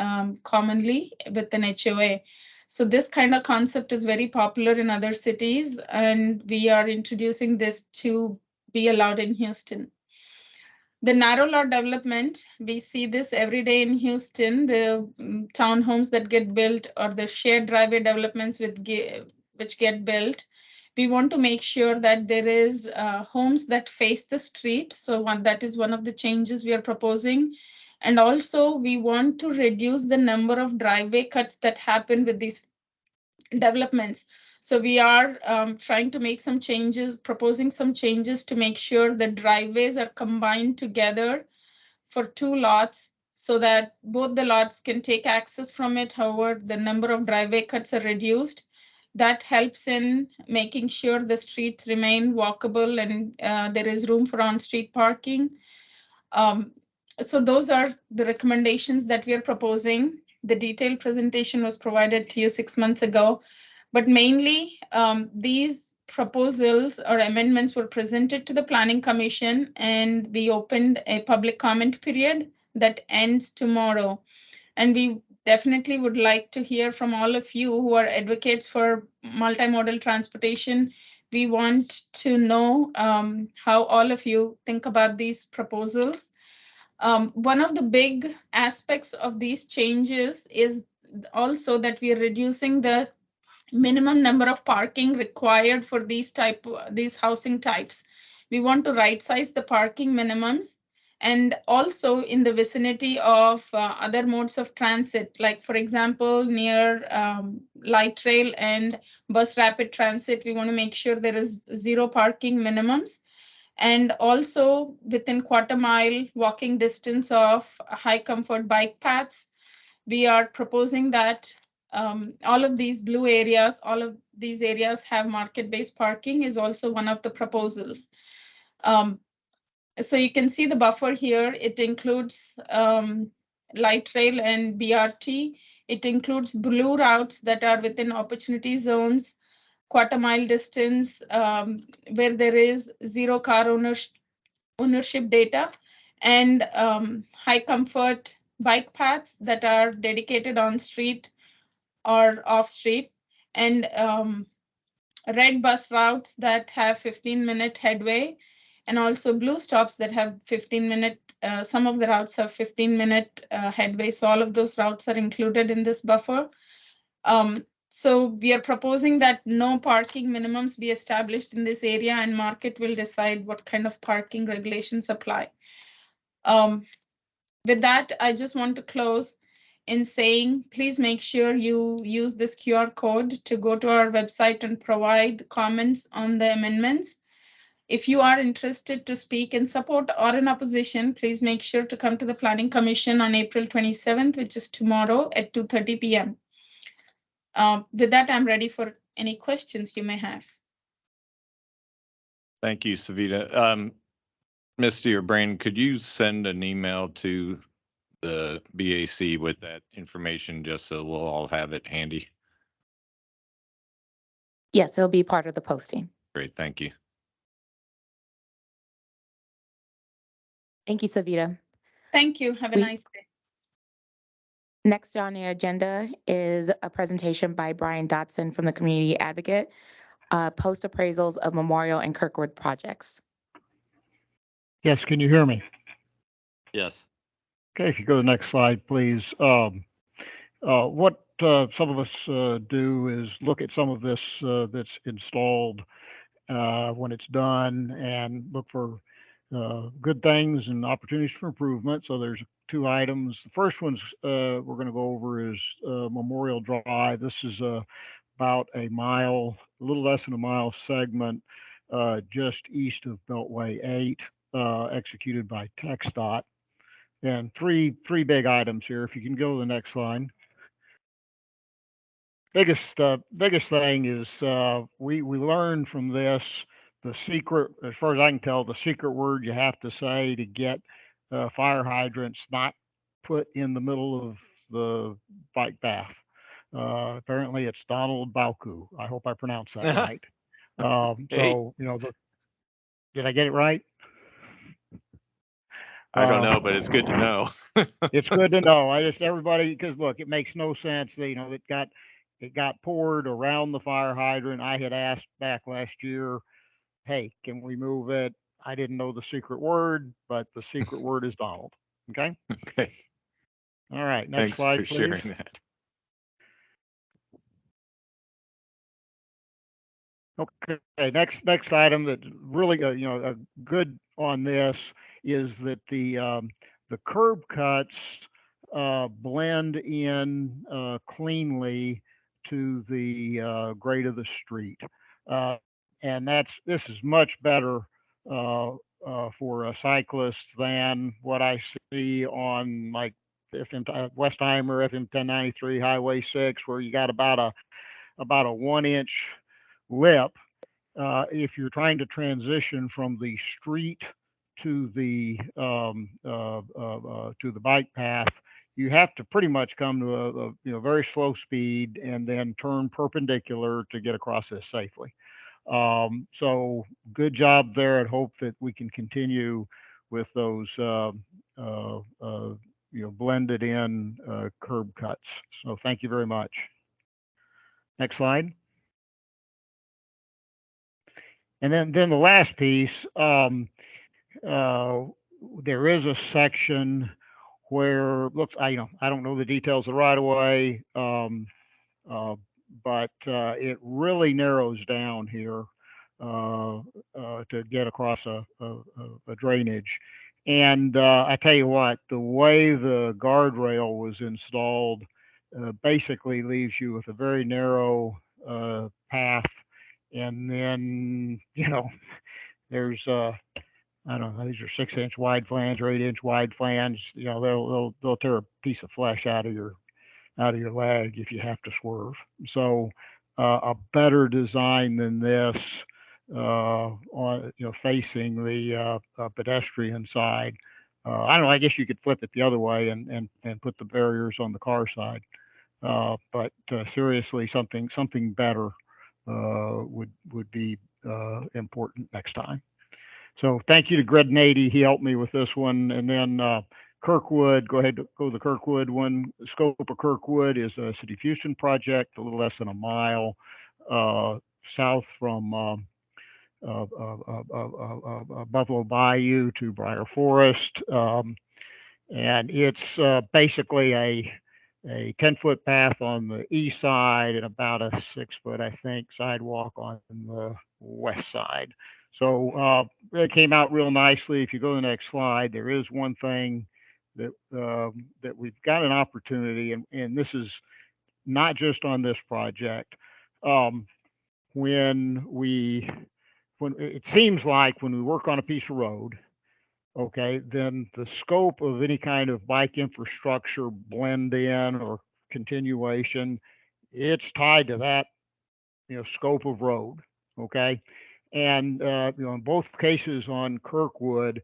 commonly with an HOA. So this kind of concept is very popular in other cities, and we are introducing this to be allowed in Houston. The narrow lot development, we see this every day in Houston, the townhomes that get built or the shared driveway developments which get built. We want to make sure that there is homes that face the street. So that is one of the changes we are proposing. And also we want to reduce the number of driveway cuts that happen with these developments. So we are trying to make some changes, proposing some changes to make sure the driveways are combined together for 2 lots so that both the lots can take access from it. However, the number of driveway cuts are reduced. That helps in making sure the streets remain walkable and there is room for on-street parking. So those are the recommendations that we are proposing. The detailed presentation was provided to you 6 months ago, but mainly these proposals or amendments were presented to the Planning Commission, and we opened a public comment period that ends tomorrow. And we definitely would like to hear from all of you who are advocates for multimodal transportation. We want to know how all of you think about these proposals. One of the big aspects of these changes is also that we are reducing the minimum number of parking required for these housing types. We want to right size the parking minimums, and also in the vicinity of other modes of transit, like for example, near light rail and bus rapid transit, we want to make sure there is 0 parking minimums. And also within quarter-mile walking distance of high comfort bike paths, we are proposing that all of these blue areas, all of these areas have market-based parking is also one of the proposals. So you can see the buffer here. It includes light rail and BRT. It includes blue routes that are within opportunity zones, quarter-mile distance, where there is zero car ownership data, and high comfort bike paths that are dedicated on street or off street, and red bus routes that have 15-minute headway, and also blue stops that have 15-minute, some of the routes have 15-minute headway. So all of those routes are included in this buffer. So we are proposing that no parking minimums be established in this area, and market will decide what kind of parking regulations apply. With that, I just want to close in saying, please make sure you use this QR code to go to our website and provide comments on the amendments. If you are interested to speak in support or in opposition, please make sure to come to the Planning Commission on April 27th, which is tomorrow at 2:30 p.m. With that, I'm ready for any questions you may have. Thank you, Savita. Misty or Brain, could you send an email to the BAC with that information just so we'll all have it handy? Yes, it'll be part of the posting. Great, thank you. Thank you, Savita. Thank you. Have a nice day. Next on the agenda is a presentation by Brian Dotson from the Community Advocate, post appraisals of Memorial and Kirkwood projects. Yes, can you hear me? Yes. Okay, if you go to the next slide, please. What some of us do is look at some of this that's installed when it's done and look for good things and opportunities for improvement. So there's two items. The first one's we're going to go over is Memorial Drive. This is about a mile, a little less than a mile segment just east of Beltway 8, executed by TxDOT. And three big items here. If you can go to the next slide. Biggest thing is we learned from this, the secret, as far as I can tell, the secret word you have to say to get fire hydrants not put in the middle of the bike path. Apparently it's Donald Bauku. I hope I pronounced that right. So, you know, did I get it right? I don't know, but it's good to know. It's good to know. I just, everybody, because look, it makes no sense that, you know, it got poured around the fire hydrant. I had asked back last year, hey, can we move it? I didn't know the secret word, but the secret word is Donald. Okay. Okay. All right. Next Thanks slide, for please. sharing that. Okay. Next item that really, you know, good on this is that the curb cuts blend in cleanly to the grade of the street. And this is much better for a cyclist than what I see on like Westheimer, FM 1093, Highway 6, where you got about a 1-inch lip. If you're trying to transition from the street to the bike path, you have to pretty much come to a you know, very slow speed and then turn perpendicular to get across this safely. So good job there. I hope that we can continue with those you know, blended in curb cuts. So thank you very much. Next slide. And then the last piece, there is a section where I don't know the details of the right of way, but it really narrows down here to get across a drainage. And I tell you what, the way the guardrail was installed basically leaves you with a very narrow path. And then, you know, there's I don't know, these are 6-inch wide flange or 8-inch wide flange. You know, they'll tear a piece of flesh out of your leg if you have to swerve. So a better design than this on, you know, facing the pedestrian side. I don't know, I guess you could flip it the other way and put the barriers on the car side. but seriously, something better would be important next time. So thank you to Greg Nady. He helped me with this one. And then Kirkwood, go ahead, go to the Kirkwood one. The scope of Kirkwood is a City of Houston project, a little less than a mile south from Buffalo Bayou to Briar Forest. And it's basically a 10-foot path on the east side and about a 6-foot, I think, sidewalk on the west side. So it came out real nicely. If you go to the next slide, there is one thing that that we've got an opportunity, and this is not just on this project. When it seems like when we work on a piece of road, okay, then the scope of any kind of bike infrastructure blend in or continuation, it's tied to that, scope of road. Okay. And, in both cases on Kirkwood,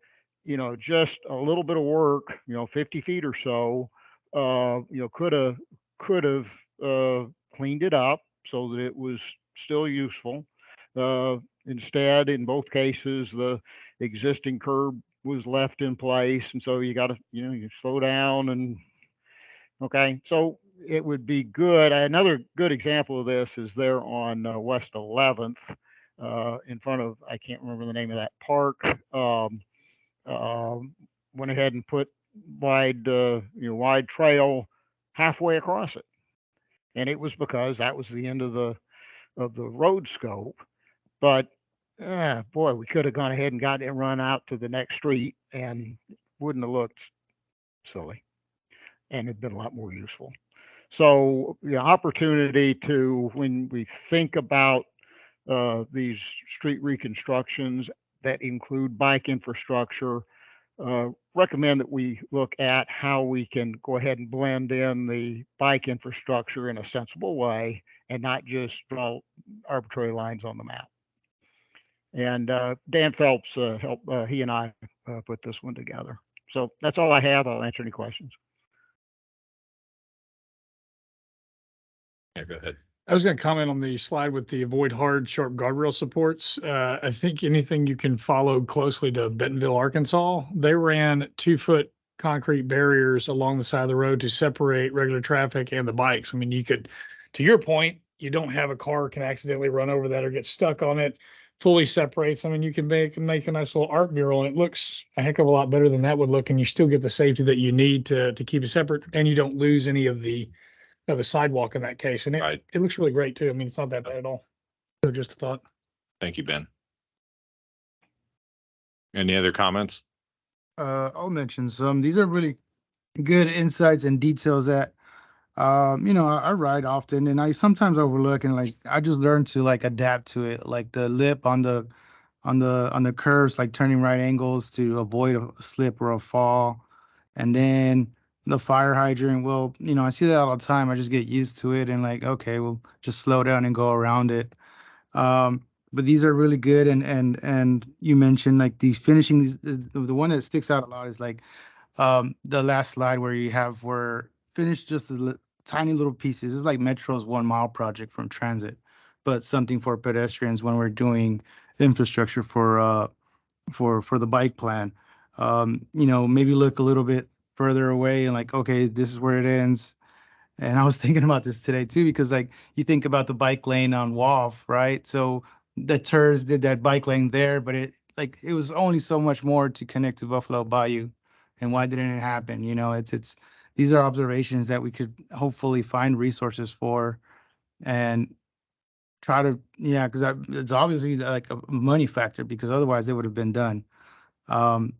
just a little bit of work, 50 feet or so, could have cleaned it up so that it was still useful. Instead, in both cases, the existing curb was left in place, and so you got to, you slow down and okay. So it would be good. Another good example of this is there on West 11th, in front of, I can't remember the name of that park. Went ahead and put wide trail halfway across it, and it was because that was the end of the road scope. But boy, we could have gone ahead and got it run out to the next street, and wouldn't have looked silly, and it'd been a lot more useful. So the opportunity to, when we think about these street reconstructions that include bike infrastructure, recommend that we look at how we can go ahead and blend in the bike infrastructure in a sensible way and not just draw arbitrary lines on the map. And Dan Phelps helped, he and I put this one together. So that's all I have. I'll answer any questions. Yeah, go ahead. I was going to comment on the slide with the avoid hard, sharp guardrail supports. I think anything you can follow closely to Bentonville, Arkansas, they ran 2-foot concrete barriers along the side of the road to separate regular traffic and the bikes. I mean, you could, to your point, you don't have a car can accidentally run over that or get stuck on it. Fully separates. I mean, you can make a nice little art mural, and it looks a heck of a lot better than that would look, and you still get the safety that you need to keep it separate, and you don't lose any of the sidewalk in that case. And it looks really great too. I mean, it's not that bad at all. So just a thought. Thank you, Ben. Any other comments? I'll mention some. These are really good insights and details that, I ride often, and I sometimes overlook, and like I just learn to like adapt to it. Like the lip on the curves, like turning right angles to avoid a slip or a fall, and then the fire hydrant. Well, I see that all the time. I just get used to it and like, okay, we'll just slow down and go around it. But these are really good. And you mentioned like these finishing, the one that sticks out a lot is like the last slide where you have where finished just tiny little pieces. It's like Metro's 1 mile project from transit, but something for pedestrians when we're doing infrastructure for the bike plan. Maybe look a little bit further away and like, okay, this is where it ends. And I was thinking about this today too, because like you think about the bike lane on WAF, right? So the TERS did that bike lane there, but it was only so much more to connect to Buffalo Bayou. And why didn't it happen? It's these are observations that we could hopefully find resources for and try to, because it's obviously like a money factor, because otherwise it would have been done.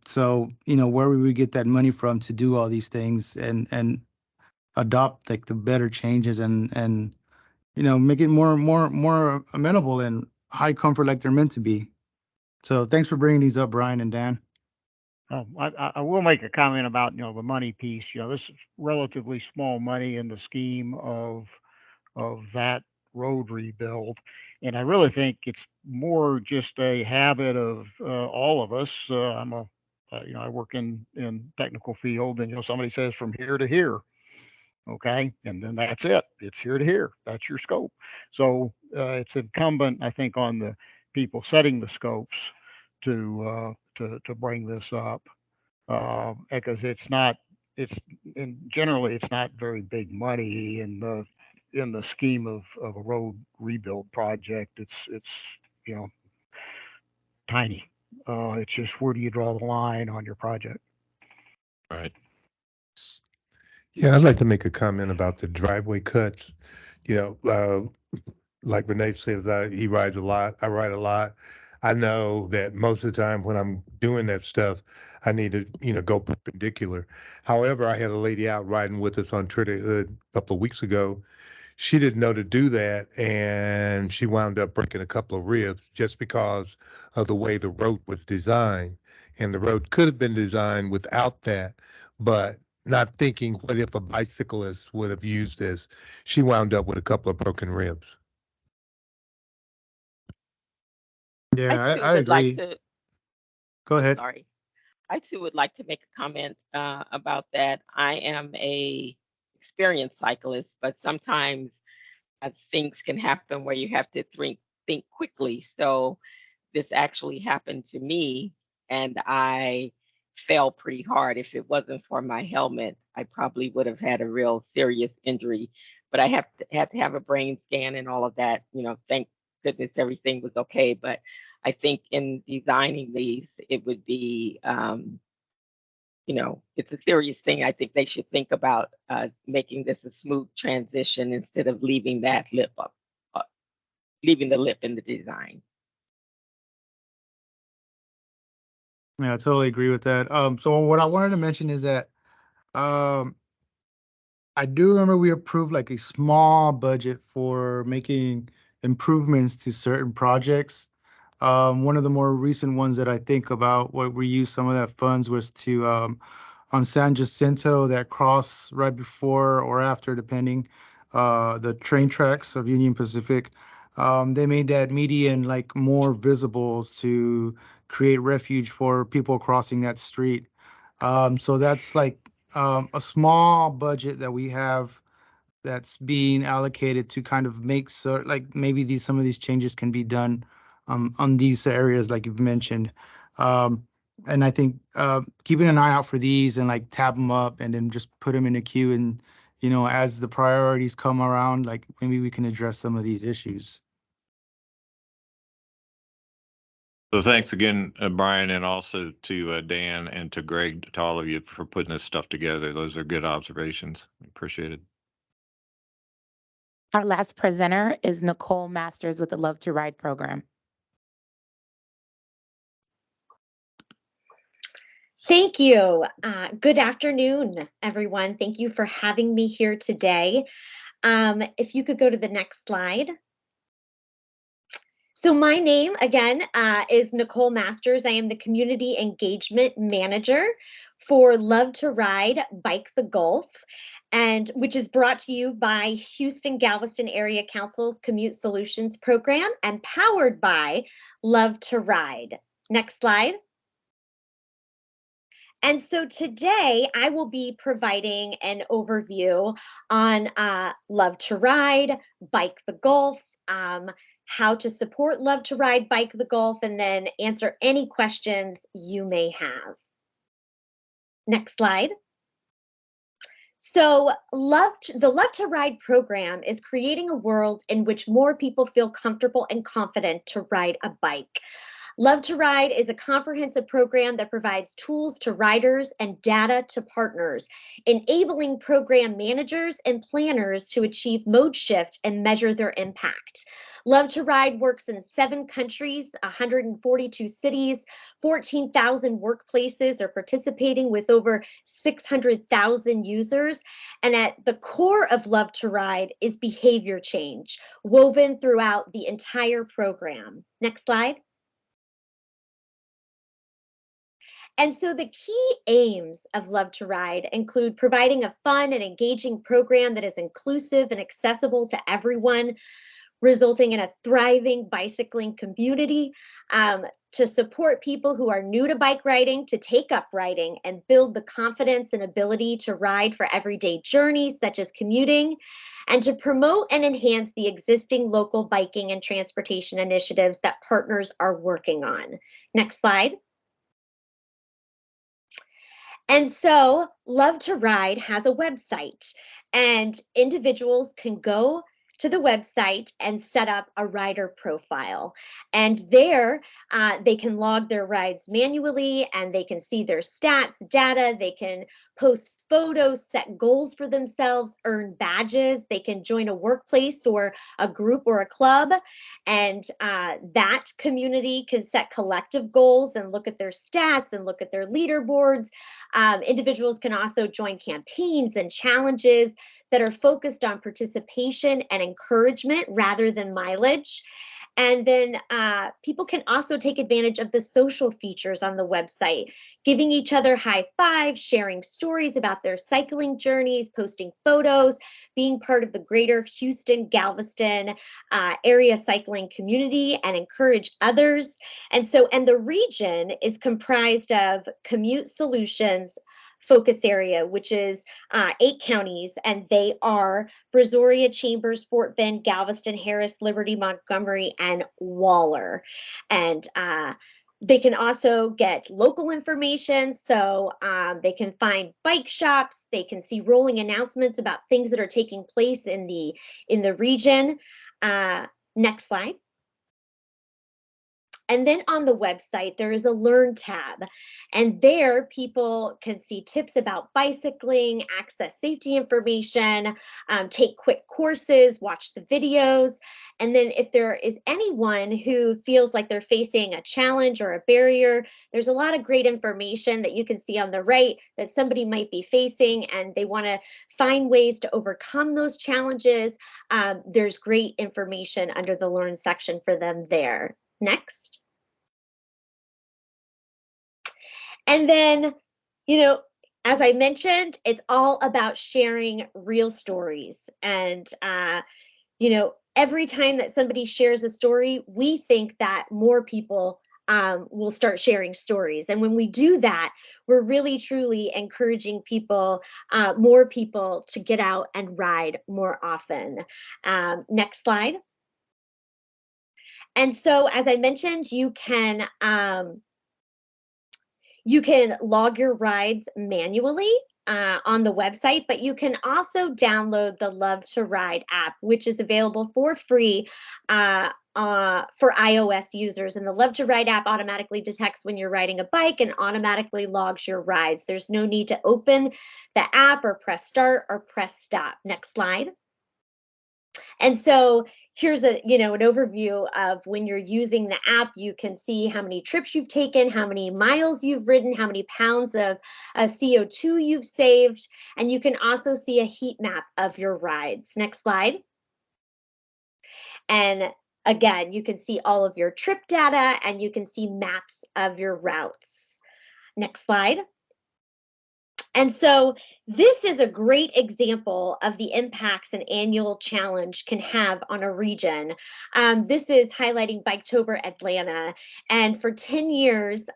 So, where would we get that money from to do all these things and adopt like the better changes and make it more amenable and high comfort like they're meant to be. So thanks for bringing these up, Brian and Dan. I will make a comment about, the money piece. This is relatively small money in the scheme of that road rebuild. And I really think it's more just a habit of all of us. I work in technical field, and somebody says from here to here. Okay, and then that's it. It's here to here. That's your scope. So it's incumbent, I think, on the people setting the scopes to bring this up because it's not it's and generally it's not very big money in the scheme of a road rebuild project. It's you know tiny. It's just where do you draw the line on your project? Right. Yeah, I'd like to make a comment about the driveway cuts. You know, like Renee says, he rides a lot. I ride a lot. I know that most of the time when I'm doing that stuff, I need to, go perpendicular. However, I had a lady out riding with us on Trinity Hood a couple of weeks ago. She didn't know to do that, and she wound up breaking a couple of ribs just because of the way the road was designed. And the road could have been designed without that, but not thinking what if a bicyclist would have used this. She wound up with a couple of broken ribs. Yeah, I too I would like agree. to, Go ahead. sorry, I too would like to make a comment about that. I am a experienced cyclist, but sometimes things can happen where you have to think quickly. So this actually happened to me, and I fell pretty hard. If it wasn't for my helmet, I probably would have had a real serious injury. But I had to have a brain scan and all of that. Thank goodness everything was okay. But I think in designing these, it would be, it's a serious thing. I think they should think about making this a smooth transition instead of leaving that lip up, leaving the lip in the design. Yeah, I totally agree with that. So what I wanted to mention is that um, I do remember we approved like a small budget for making improvements to certain projects. One of the more recent ones that I think about what we used some of that funds was to on San Jacinto, that cross right before or after, depending, the train tracks of Union Pacific. They made that median like more visible to create refuge for people crossing that street. So that's like a small budget that we have that's being allocated to kind of make like maybe some of these changes can be done on these areas like you've mentioned. And I think keeping an eye out for these and like tab them up and then just put them in a queue, and as the priorities come around, like maybe we can address some of these issues. So thanks again, Brian, and also to Dan and to Greg, to all of you for putting this stuff together. Those are good observations. Appreciate it. Our last presenter is Nicole Masters with the Love to Ride program. Thank you. Good afternoon, everyone. Thank you for having me here today. If you could go to the next slide. So my name, again, is Nicole Masters. I am the Community Engagement Manager for Love to Ride Bike the Gulf, and which is brought to you by Houston Galveston Area Council's Commute Solutions Program and powered by Love to Ride. Next slide. And so today I will be providing an overview on Love to Ride, Bike the Gulf, how to support Love to Ride, Bike the Gulf, and then answer any questions you may have. Next slide. So the Love to Ride program is creating a world in which more people feel comfortable and confident to ride a bike. Love to Ride is a comprehensive program that provides tools to riders and data to partners, enabling program managers and planners to achieve mode shift and measure their impact. Love to Ride works in 7 countries, 142 cities, 14,000 workplaces are participating with over 600,000 users. And at the core of Love to Ride is behavior change, woven throughout the entire program. Next slide. And so the key aims of Love to Ride include providing a fun and engaging program that is inclusive and accessible to everyone, resulting in a thriving bicycling community, to support people who are new to bike riding to take up riding and build the confidence and ability to ride for everyday journeys such as commuting, and to promote and enhance the existing local biking and transportation initiatives that partners are working on. Next slide. And so Love to Ride has a website, and individuals can go to the website and set up a rider profile. And there they can log their rides manually, and they can see their stats, data, they can post photos, set goals for themselves, earn badges, they can join a workplace or a group or a club, and that community can set collective goals and look at their stats and look at their leaderboards. Individuals can also join campaigns and challenges that are focused on participation and encouragement rather than mileage. And then people can also take advantage of the social features on the website, giving each other high fives, sharing stories about their cycling journeys, posting photos, being part of the greater Houston, Galveston area cycling community, and encourage others. And the region is comprised of Commute Solutions focus area, which is 8 counties, and they are Brazoria, Chambers, Fort Bend, Galveston, Harris, Liberty, Montgomery, and Waller. And they can also get local information, so they can find bike shops, they can see rolling announcements about things that are taking place in the region. Next slide. And then on the website, there is a Learn tab, and there people can see tips about bicycling, access safety information, take quick courses, watch the videos. And then if there is anyone who feels like they're facing a challenge or a barrier, there's a lot of great information that you can see on the right that somebody might be facing and they want to find ways to overcome those challenges. There's great information under the Learn section for them there. Next. And then, as I mentioned, it's all about sharing real stories. And, every time that somebody shares a story, we think that more people will start sharing stories. And when we do that, we're really, truly encouraging people, more people to get out and ride more often. Next slide. And so, as I mentioned, you can log your rides manually on the website, but you can also download the Love to Ride app, which is available for free for iOS users. And the Love to Ride app automatically detects when you're riding a bike and automatically logs your rides. There's no need to open the app or press start or press stop. Next slide. And so here's an overview of when you're using the app. You can see how many trips you've taken, how many miles you've ridden, how many pounds of CO2 you've saved, and you can also see a heat map of your rides. Next slide. And again, you can see all of your trip data and you can see maps of your routes. Next slide. And so this is a great example of the impacts an annual challenge can have on a region. This is highlighting Biketober Atlanta. And for 10 years,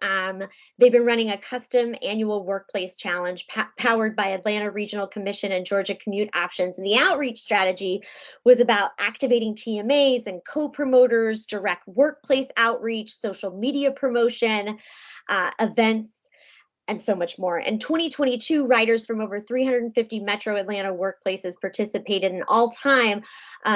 they've been running a custom annual workplace challenge powered by Atlanta Regional Commission and Georgia Commute Options. And the outreach strategy was about activating TMAs and co-promoters, direct workplace outreach, social media promotion, events, and so much more. In 2022, riders from over 350 Metro Atlanta workplaces participated. And all time,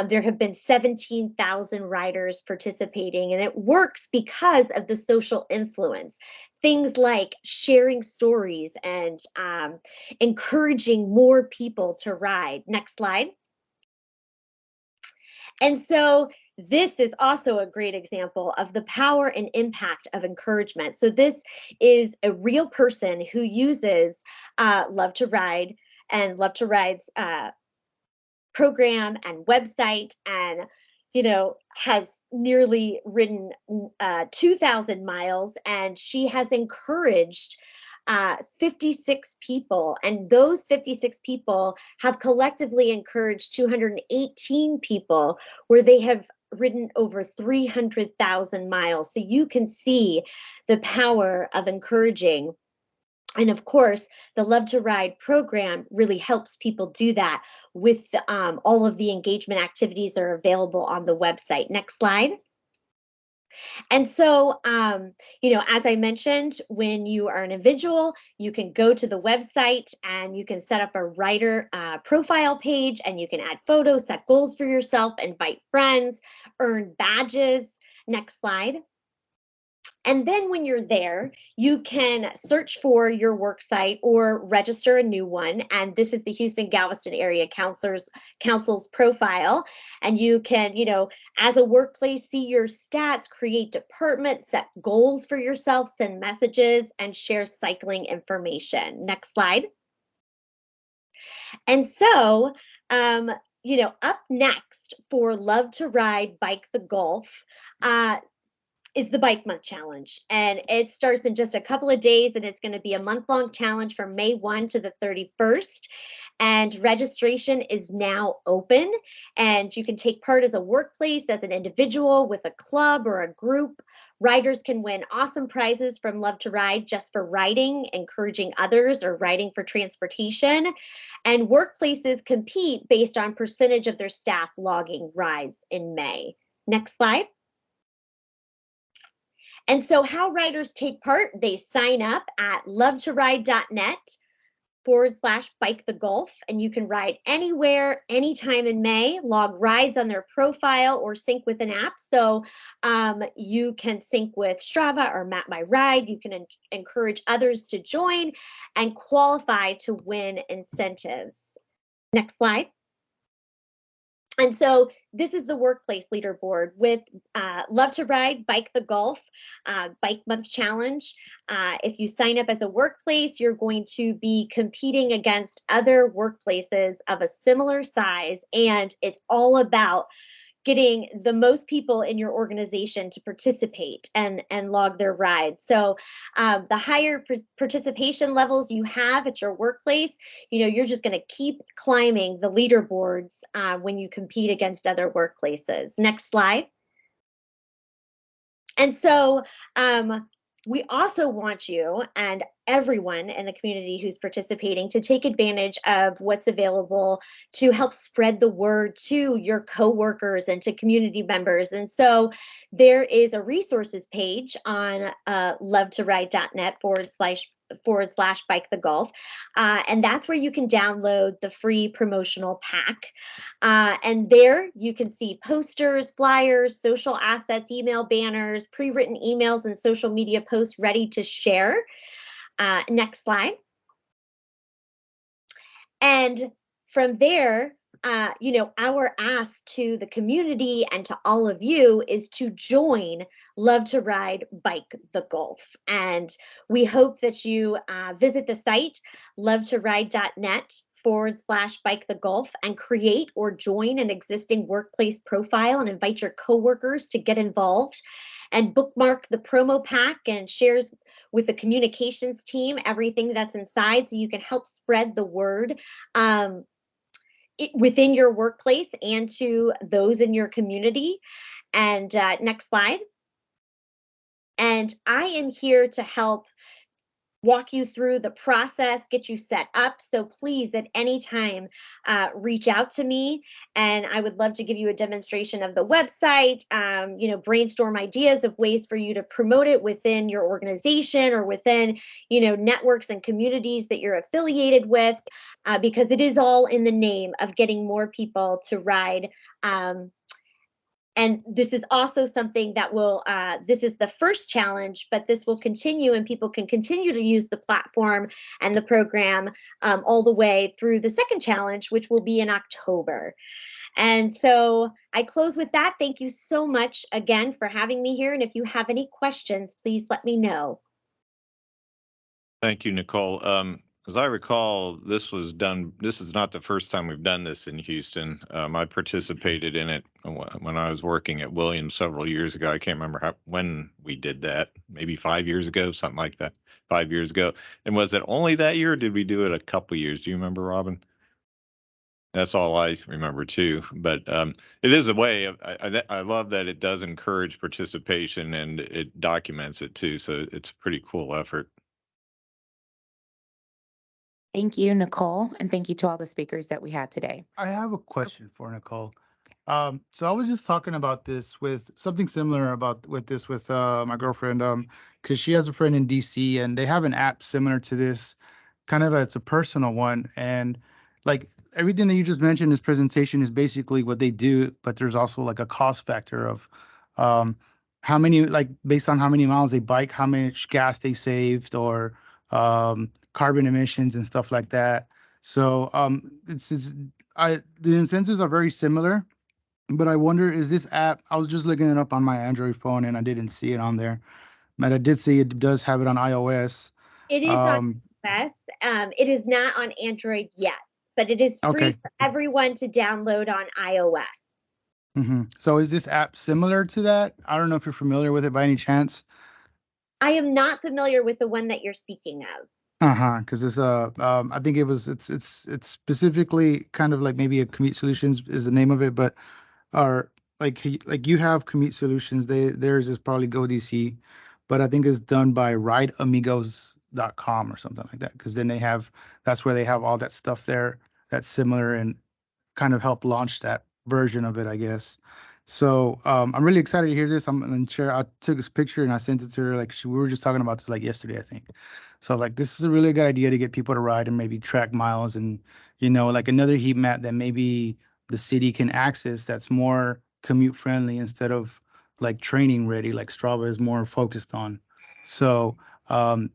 there have been 17,000 riders participating. And it works because of the social influence. Things like sharing stories and encouraging more people to ride. Next slide. And so this is also a great example of the power and impact of encouragement. So this is a real person who uses Love to Ride and Love to Ride's program and website, and has nearly ridden 2,000 miles, and she has encouraged 56 people, and those 56 people have collectively encouraged 218 people, where they have ridden over 300,000 miles. So you can see the power of encouraging. And of course, the Love to Ride program really helps people do that with all of the engagement activities that are available on the website. Next slide. And so, as I mentioned, when you are an individual, you can go to the website and you can set up a rider profile page, and you can add photos, set goals for yourself, invite friends, earn badges. Next slide. And then when you're there, you can search for your work site or register a new one. And this is the Houston Galveston Area Council's profile. And you can, as a workplace, see your stats, create departments, set goals for yourself, send messages, and share cycling information. Next slide. And so, up next for Love to Ride Bike the Gulf, is the Bike Month Challenge. And it starts in just a couple of days, and it's going to be a month-long challenge from May 1 to the 31st. And registration is now open, and you can take part as a workplace, as an individual, with a club or a group. Riders can win awesome prizes from Love to Ride just for riding, encouraging others, or riding for transportation. And workplaces compete based on percentage of their staff logging rides in May. Next slide. And so how riders take part, they sign up at lovetoride.net/Bike the Gulf, and you can ride anywhere, anytime in May, log rides on their profile or sync with an app. So you can sync with Strava or Map My Ride. You can encourage others to join and qualify to win incentives. Next slide. And so this is the workplace leaderboard with Love to Ride Bike the Gulf Bike Month Challenge. If you sign up as a workplace, you're going to be competing against other workplaces of a similar size, and it's all about getting the most people in your organization to participate and log their rides. So the higher participation levels you have at your workplace, you're just going to keep climbing the leaderboards when you compete against other workplaces. Next slide. And so we also want you and everyone in the community who's participating to take advantage of what's available to help spread the word to your coworkers and to community members. And so there is a resources page on lovetoride.net/Bike the Gulf. And that's where you can download the free promotional pack. And there you can see posters, flyers, social assets, email banners, pre-written emails, and social media posts ready to share. Next slide. And from there, our ask to the community and to all of you is to join Love to Ride Bike the Gulf. And we hope that you visit the site lovetoride.net/Bike the Gulf and create or join an existing workplace profile and invite your coworkers to get involved, and bookmark the promo pack and shares with the communications team everything that's inside, so you can help spread the word within your workplace and to those in your community. And next slide. And I am here to help walk you through the process, get you set up. So please, at any time, reach out to me, and I would love to give you a demonstration of the website, brainstorm ideas of ways for you to promote it within your organization or within, networks and communities that you're affiliated with, because it is all in the name of getting more people to ride. And this is also something that will, this is the first challenge, but this will continue, and people can continue to use the platform and the program all the way through the second challenge, which will be in October. And so I close with that. Thank you so much again for having me here. And if you have any questions, please let me know. Thank you, Nicole. As I recall, this is not the first time we've done this in Houston. I participated in it when I was working at Williams several years ago. I can't remember when we did that, maybe 5 years ago, something like that, 5 years ago. And was it only that year, or did we do it a couple years? Do you remember, Robin? That's all I remember too. But it is a way of, I love that it does encourage participation and it documents it too. So it's a pretty cool effort. Thank you, Nicole, and thank you to all the speakers that we had today. I have a question for Nicole. So I was just talking about this with something similar with my girlfriend, because she has a friend in DC and they have an app similar to this, kind of it's a personal one. And like everything that you just mentioned in this presentation is basically what they do, but there's also like a cost factor of how many, like based on how many miles they bike, how much gas they saved, or carbon emissions and stuff like that. So the incentives are very similar. But I wonder, is this app, I was just looking it up on my Android phone and I didn't see it on there. But I did see it does have it on iOS. It is on iOS. It is not on Android yet, but it is free Okay. for everyone to download on iOS. So is this app similar to that? I don't know if you're familiar with it by any chance. I am not familiar with the one that you're speaking of. Because it's I think it's specifically kind of like maybe a Commute Solutions is the name of it, but like you have Commute Solutions, theirs is probably GoDC, but I think it's done by rideamigos.com or something like that, because then that's where they have all that stuff there that's similar and kind of help launch that version of it, I guess. So I'm really excited to hear this. I'm gonna share. I took this picture and I sent it to her. Like we were just talking about this like yesterday, I think. So I was like, this is a really good idea to get people to ride and maybe track miles and, like another heat map that maybe the city can access that's more commute friendly instead of like training ready, like Strava is more focused on. So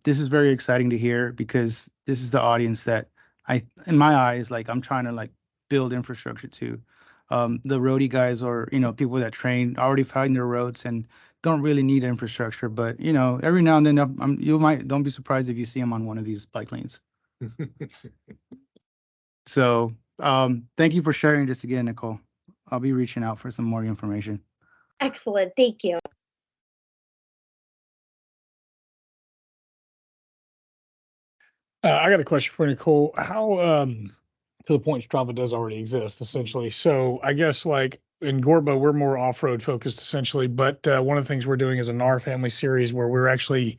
this is very exciting to hear because this is the audience that in my eyes, like I'm trying to like build infrastructure to. The roadie guys or, people that train already find their roads and don't really need infrastructure. But, every now and then don't be surprised if you see them on one of these bike lanes. So thank you for sharing this again, Nicole. I'll be reaching out for some more information. Excellent. Thank you. I got a question for Nicole. How, to the point Strava does already exist, essentially. So I guess like in Gorba, we're more off-road focused, essentially. But one of the things we're doing is a NAR family series where we're actually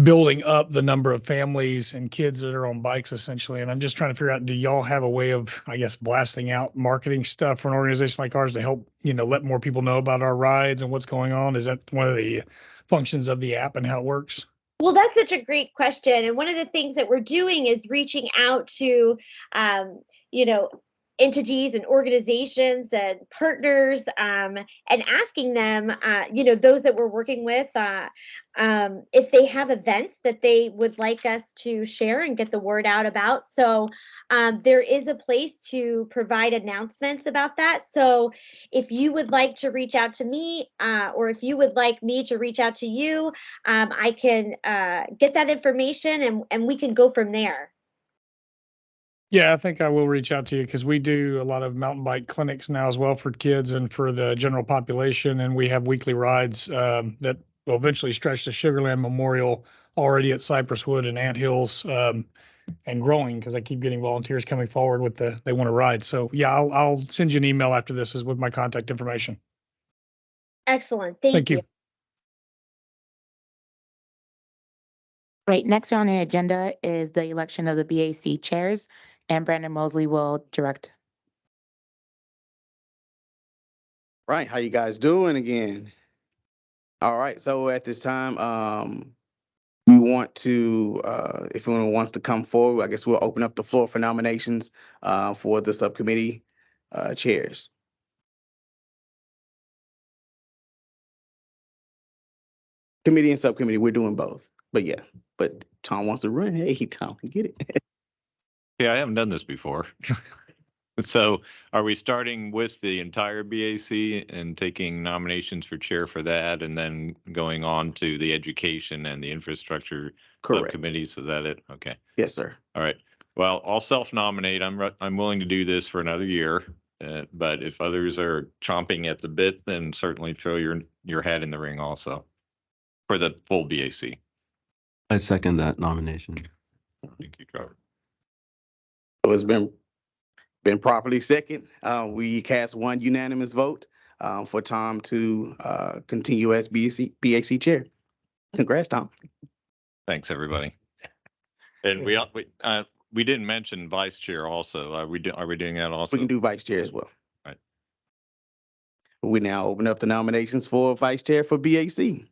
building up the number of families and kids that are on bikes, essentially. And I'm just trying to figure out, do y'all have a way of, I guess, blasting out marketing stuff for an organization like ours to help, let more people know about our rides and what's going on? Is that one of the functions of the app and how it works? Well, that's such a great question. And one of the things that we're doing is reaching out to, entities and organizations and partners, and asking them, those that we're working with, if they have events that they would like us to share and get the word out about. So there is a place to provide announcements about that. So if you would like to reach out to me, or if you would like me to reach out to you, I can get that information and we can go from there. Yeah, I think I will reach out to you because we do a lot of mountain bike clinics now as well for kids and for the general population. And we have weekly rides that will eventually stretch to Sugarland Memorial already at Cypress Wood and Ant Hills, and growing because I keep getting volunteers coming forward with they want to ride. So yeah, I'll send you an email after this with my contact information. Excellent. Thank you. Right, next on the agenda is the election of the BAC chairs, and Brandon Mosley will direct. Right, how you guys doing again? All right, so at this time, we want to, if anyone wants to come forward, I guess we'll open up the floor for nominations for the subcommittee chairs. Committee and subcommittee, we're doing both, but Tom wants to run. Hey, Tom, get it. Yeah, I haven't done this before. So are we starting with the entire BAC and taking nominations for chair for that and then going on to the education and the infrastructure subcommittees? Is that it? Okay. Yes, sir. All right. Well, I'll self-nominate. I'm willing to do this for another year, but if others are chomping at the bit, then certainly throw your hat in the ring also for the full BAC. I second that nomination. Thank you, Trevor. So it's been Been properly second. We cast one unanimous vote for Tom to continue as BAC chair. Congrats, Tom. Thanks, everybody. And we didn't mention vice chair also. Are we doing that also? We can do vice chair as well. Right. We now open up the nominations for vice chair for BAC.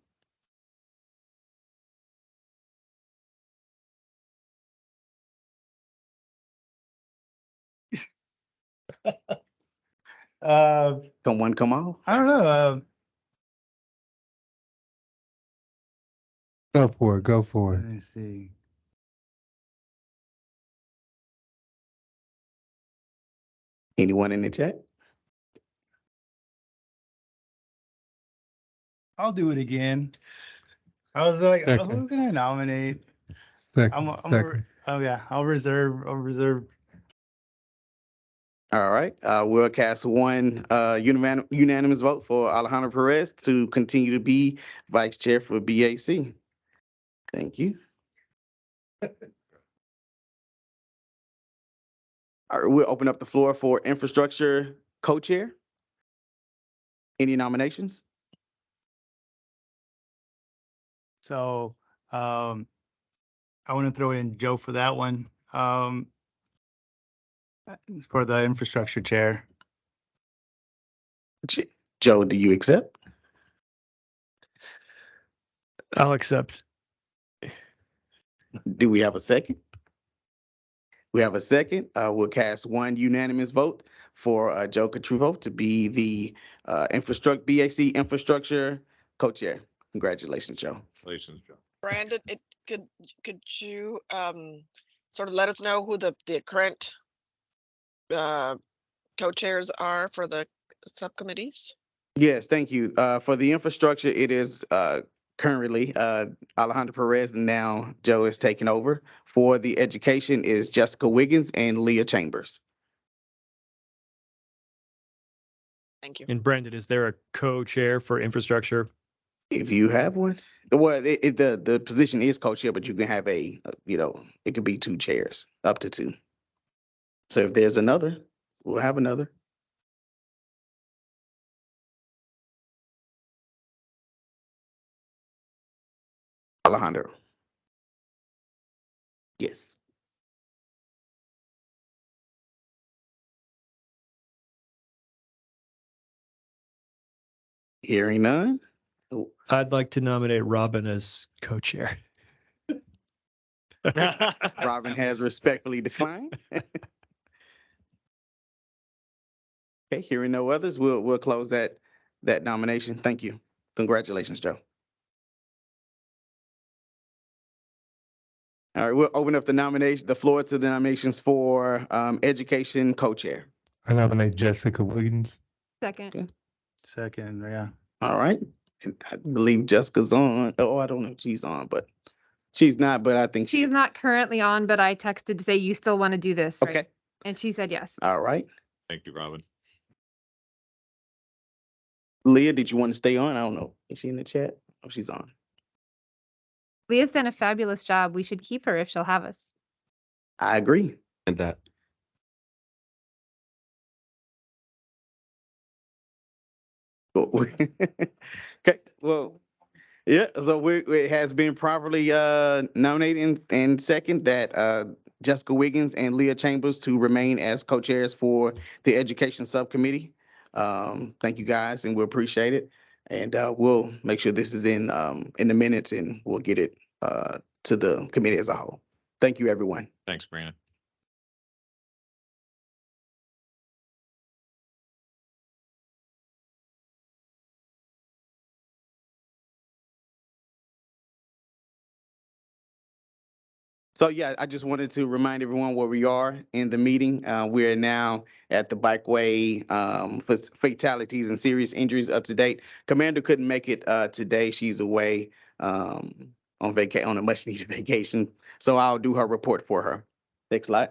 Come one, come all. I don't know. Go for it. Go for Let it. me see. Anyone in the chat? I'll do it again. I was like, oh, who Second. can I nominate? Second. Second. Oh yeah, I'll reserve. All right, we'll cast one unanimous vote for Alejandro Perez to continue to be vice chair for BAC. Thank you. All right, we'll open up the floor for infrastructure co-chair. Any nominations? So, I want to throw in Joe for that one. For the infrastructure chair. Joe, do you accept? I'll accept. Do we have a second? We have a second. We'll cast one unanimous vote for Joe Catrufo to be the BAC infrastructure co-chair. Congratulations, Joe. Congratulations, Joe. Brandon, could you sort of let us know who the current co-chairs are for the subcommittees? Yes, thank you. For the infrastructure, it is currently Alejandro Perez, and now Joe is taking over. For the education is Jessica Wiggins and Leah Chambers. Thank you. And Brandon, is there a co-chair for infrastructure? If you have one, well, the position is co-chair, but you can have it could be two chairs, up to two. So if there's another, we'll have another. Alejandro. Yes. Hearing none. I'd like to nominate Robin as co-chair. Robin has respectfully declined. Okay, hearing no others, we'll close that nomination. Thank you. Congratulations, Joe. All right, we'll open up the floor to the nominations for education co-chair. I nominate Jessica Wiggins. Second. Okay. Second, yeah. All right. And I believe Jessica's on. Oh, I don't know if she's on, but she's not, but I think She's not currently on, but I texted to say you still want to do this, right? Okay. And she said yes. All right. Thank you, Robin. Leah, did you want to stay on? I don't know. Is she in the chat? Oh, she's on. Leah's done a fabulous job. We should keep her if she'll have us. I agree. And that. Okay, well, yeah, so it has been properly nominated and second that Jessica Wiggins and Leah Chambers to remain as co-chairs for the education subcommittee. Thank you guys, and we appreciate it. And we'll make sure this is in the minutes, and we'll get it to the committee as a whole. Thank you, everyone. Thanks, Brandon. So yeah, I just wanted to remind everyone where we are in the meeting. We are now at the bikeway fatalities and serious injuries up to date. Commander couldn't make it today. She's away on a much needed vacation. So I'll do her report for her. Next slide.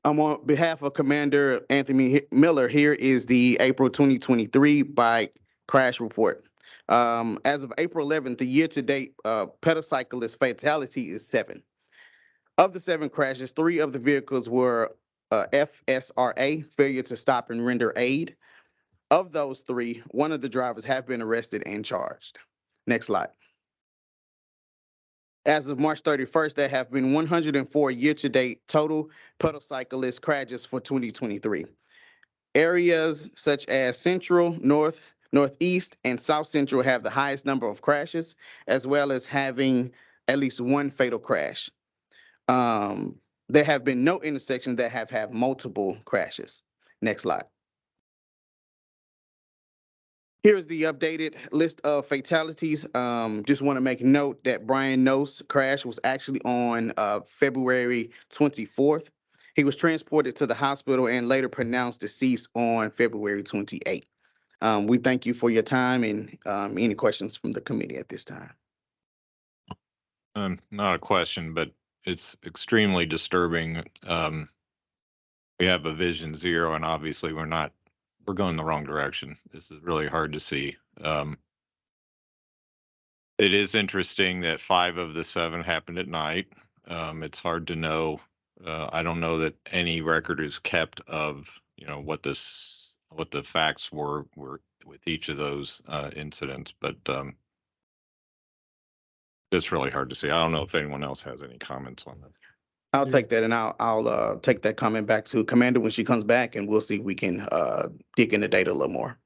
On behalf of Commander Anthony Miller, here is the April 2023 bike crash report. As of April 11th, the year-to-date petacyclist fatality is 7. Of the 7 crashes, 3 of the vehicles were FSRA, failure to stop and render aid. Of those 3, one of the drivers have been arrested and charged. Next slide. As of March 31st, there have been 104 year-to-date total pedal cyclist crashes for 2023. Areas such as Central, North, Northeast, and South Central have the highest number of crashes, as well as having at least one fatal crash. There have been no intersections that have had multiple crashes. Next slide. Here is the updated list of fatalities. Just want to make note that Brian Nose crash was actually on February 24th. He was transported to the hospital and later pronounced deceased on February 28th. We thank you for your time and any questions from the committee at this time. Not a question, but it's extremely disturbing. We have a vision 0, and obviously we're going the wrong direction. This is really hard to see. It is interesting that 5 of the 7 happened at night. It's hard to know. I don't know that any record is kept of, what the facts were with each of those incidents, but it's really hard to see. I don't know if anyone else has any comments on that. I'll take that, and I'll take that comment back to Commander when she comes back, and we'll see if we can dig in the data a little more.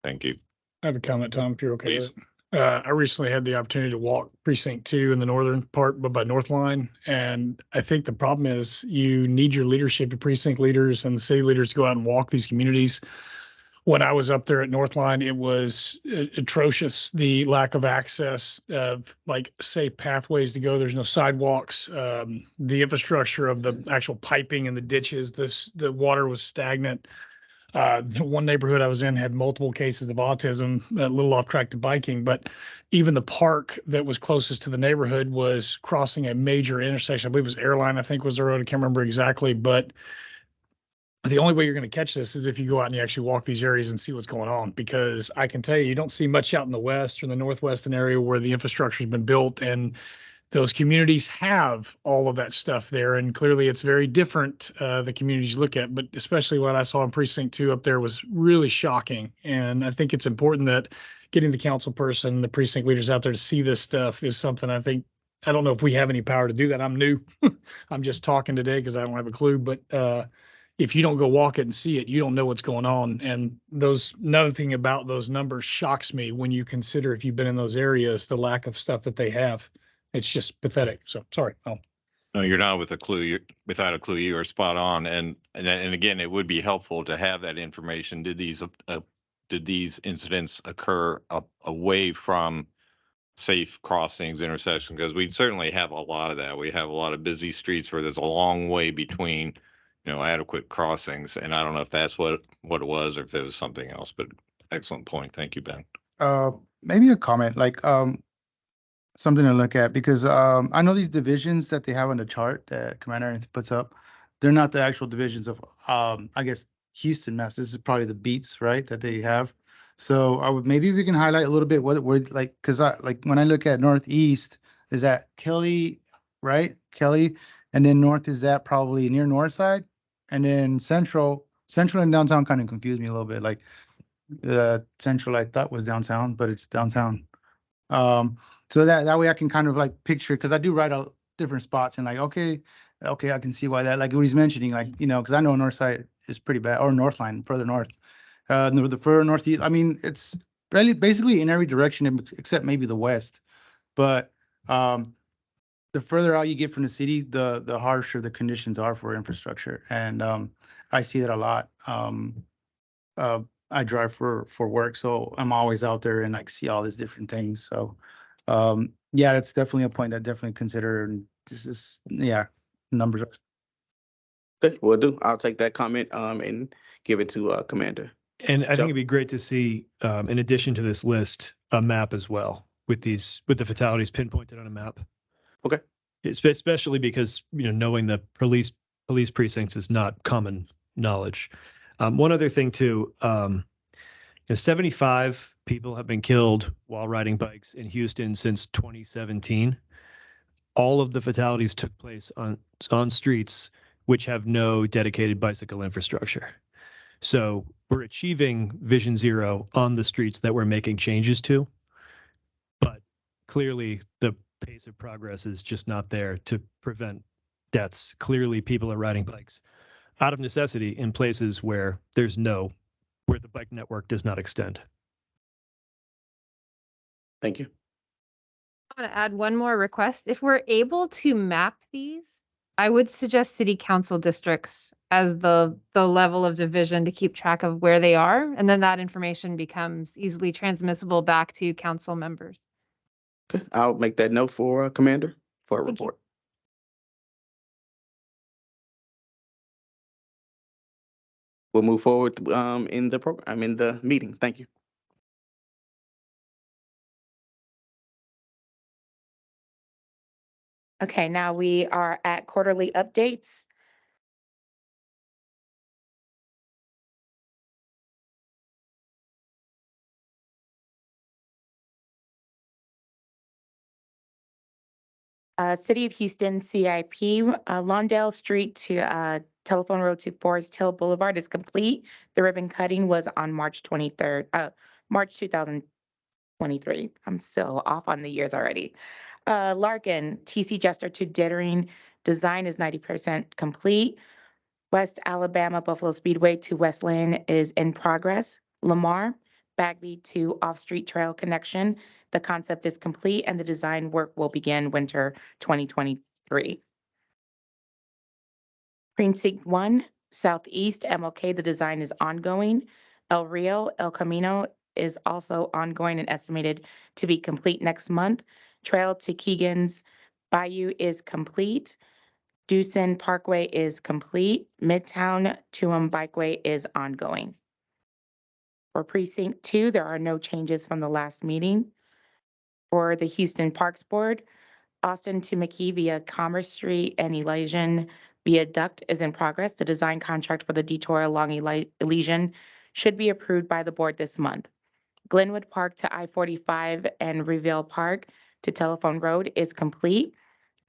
Thank you. I have a comment, Tom, if you're okay Please. with it. I recently had the opportunity to walk precinct 2 in the northern part, but by Northline. And I think the problem is you need your leadership, your precinct leaders and the city leaders to go out and walk these communities. When I was up there at Northline, it was atrocious. The lack of access of safe pathways to go. There's no sidewalks. The infrastructure of the actual piping and the ditches, the water was stagnant. The one neighborhood I was in had multiple cases of autism, a little off track to biking, but even the park that was closest to the neighborhood was crossing a major intersection. I believe it was Airline, I think was the road. I can't remember exactly, but the only way you're going to catch this is if you go out and you actually walk these areas and see what's going on, because I can tell you don't see much out in the west or the northwestern area where the infrastructure has been built, and those communities have all of that stuff there. And clearly it's very different, the communities you look at, but especially what I saw in precinct 2 up there was really shocking. And I think it's important that getting the council person, the precinct leaders out there to see this stuff is something I don't know if we have any power to do that. I'm new. I'm just talking today because I don't have a clue, but if you don't go walk it and see it, you don't know what's going on. And another thing about those numbers shocks me when you consider, if you've been in those areas, the lack of stuff that they have. It's just pathetic. So sorry. No, you're not with a clue. Without a clue, you are spot on. And again, it would be helpful to have that information. Did these incidents occur away from safe crossings, intersections? Because we certainly have a lot of that. We have a lot of busy streets where there's a long way between adequate crossings. And I don't know if that's what it was or if it was something else, but excellent point. Thank you, Ben. Maybe a comment, something to look at, because I know these divisions that they have on the chart that Commander puts up, they're not the actual divisions of, I guess, Houston maps. This is probably the beats, right, that they have. So maybe we can highlight a little bit because when I look at Northeast, is that Kelly, right? Kelly, and then North, is that probably near North Side? And then Central and downtown kind of confused me a little bit. Central I thought was downtown, but it's downtown. So that way I can kind of picture, because I do write out different spots and okay, I can see why that, what he's mentioning, because I know North Side is pretty bad, or Northline, further north. The further northeast, it's really basically in every direction except maybe the west. But the further out you get from the city, the harsher the conditions are for infrastructure. And I see that a lot. I drive for work, so I'm always out there and see all these different things. So yeah, that's definitely a point that definitely consider. And this is, numbers. Good, will do. I'll take that comment and give it to Commander. And I think it'd be great to see, in addition to this list, a map as well with the fatalities pinpointed on a map. Okay. Especially because knowing the police precincts is not common knowledge. One other thing too, 75 people have been killed while riding bikes in Houston since 2017. All of the fatalities took place on streets which have no dedicated bicycle infrastructure. So we're achieving Vision Zero on the streets that we're making changes to, but clearly the pace of progress is just not there to prevent deaths. Clearly people are riding bikes out of necessity in places where where the bike network does not extend. Thank you. I want to add one more request. If we're able to map these, I would suggest city council districts as the level of division to keep track of where they are. And then that information becomes easily transmissible back to council members. Okay, I'll make that note for Commander for a Thank you. report. We'll move forward in the program, in the meeting. Thank you. Okay, now we are at quarterly updates. City of Houston CIP, Lawndale Street to Telephone Road to Forest Hill Boulevard is complete. The ribbon cutting was on March 23rd, March 2023. I'm so off on the years already. Larkin, TC Jester to Dittering, design is 90% complete. West Alabama Buffalo Speedway to Westland is in progress. Lamar, Bagby to Off-Street Trail Connection, the concept is complete and the design work will begin winter 2023. Precinct 1, Southeast MLK, the design is ongoing. El Rio, El Camino is also ongoing and estimated to be complete next month. Trail to Keegan's Bayou is complete. Dewson Parkway is complete. Midtown Tuam Bikeway is ongoing. For Precinct 2, there are no changes from the last meeting. For the Houston Parks Board, Austin to McKee via Commerce Street and Elysian Viaduct is in progress. The design contract for the detour along Elysian should be approved by the board this month. Glenwood Park to I-45 and Reveal Park to Telephone Road is complete.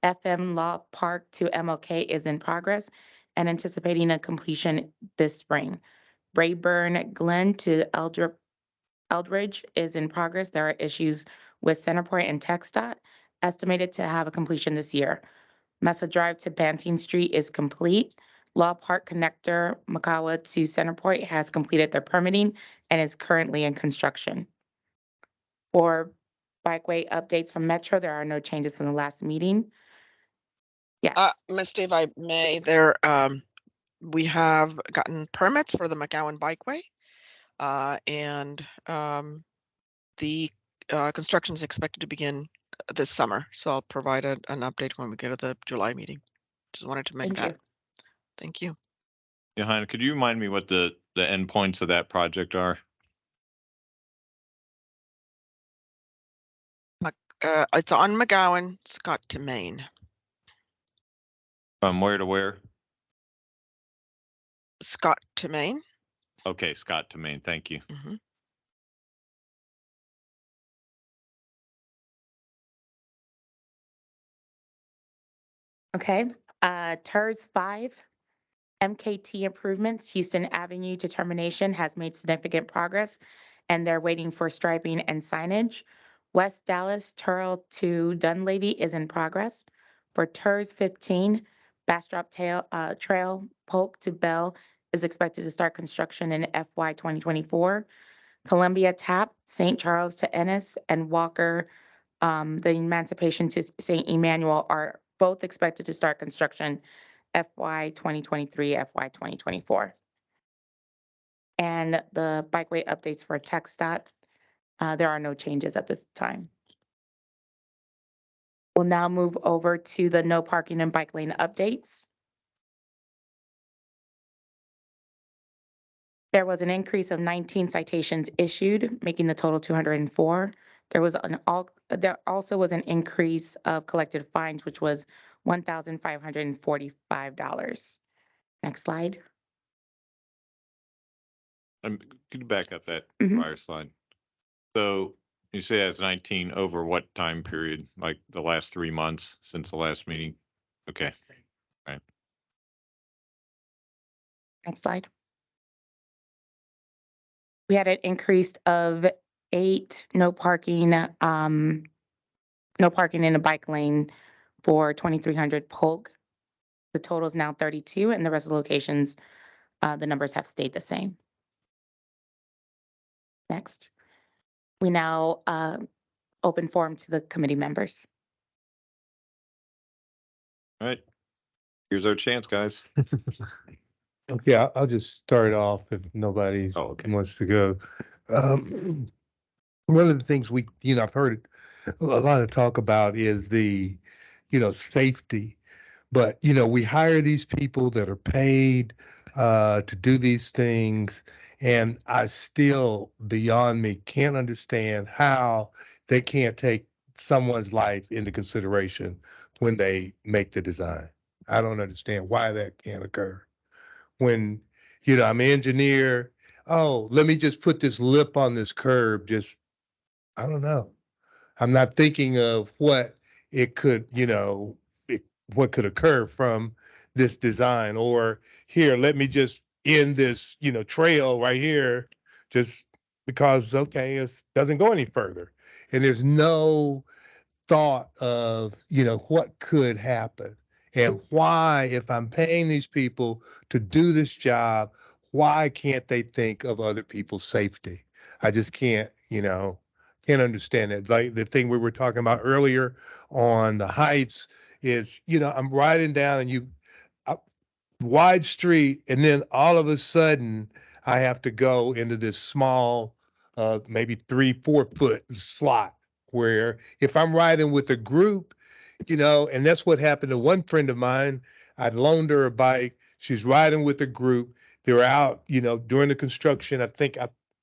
FM Law Park to MLK is in progress and anticipating a completion this spring. Brayburn Glen to Eldridge is in progress. There are issues with Centerpoint and TxDOT, estimated to have a completion this year. Mesa Drive to Banting Street is complete. Law Park Connector Makawa to Centerpoint has completed their permitting and is currently in construction. For bikeway updates from Metro, there are no changes from the last meeting. Yes. Misty, if I may, we have gotten permits for the McGowan Bikeway, and the construction is expected to begin this summer. So I'll provide an update when we get to the July meeting. Just wanted to make Thank that. you. Thank you. Johanna, could you remind me what the endpoints of that project are? It's on McGowan, Scott to Maine. From where to where? Scott to Maine. Okay, Scott to Maine. Thank you. Mm-hmm. Okay, TERS 5, MKT improvements, Houston Avenue determination has made significant progress and they're waiting for striping and signage. West Dallas Turl to Dunleavy is in progress. For TERS 15, Bastrop Trail Polk to Bell is expected to start construction in FY 2024. Columbia Tap, St. Charles to Ennis, and Walker, the Emancipation to St. Emmanuel are both expected to start construction FY 2023, FY 2024. And the bikeway updates for TxDOT, there are no changes at this time. We'll now move over to the no parking and bike lane updates. There was an increase of 19 citations issued, making the total 204. There also was an increase of collected fines, which was $1,545. Next slide. Could you back up that Mhm. prior slide? So you say that's 19 over what time period? Like the last 3 months since the last meeting? Okay. Right. Next slide. We had an increase of 8 no parking in a bike lane for 2300 Polk. The total is now 32, and the rest of the locations, the numbers have stayed the same. Next. We now open forum to the committee members. All right. Here's our chance, guys. Okay, I'll just start off if nobody wants to go. One of the things I've heard a lot of talk about is the, safety. But, we hire these people that are paid to do these things. And I still, beyond me, can't understand how they can't take someone's life into consideration when they make the design. I don't understand why that can't occur. When, I'm an engineer, oh, let me just put this lip on this curb. I don't know. I'm not thinking of what it could, what could occur from this design, or here, let me just end this, trail right here, just because, okay, it doesn't go any further. And there's no thought of, what could happen and why, if I'm paying these people to do this job, why can't they think of other people's safety? I just can't understand it. Like the thing we were talking about earlier on the heights is, I'm riding down and wide street, and then all of a sudden I have to go into this small, maybe 3-4 foot slot where if I'm riding with a group, and that's what happened to one friend of mine. I'd loaned her a bike. She's riding with a group. They were out, during the construction. I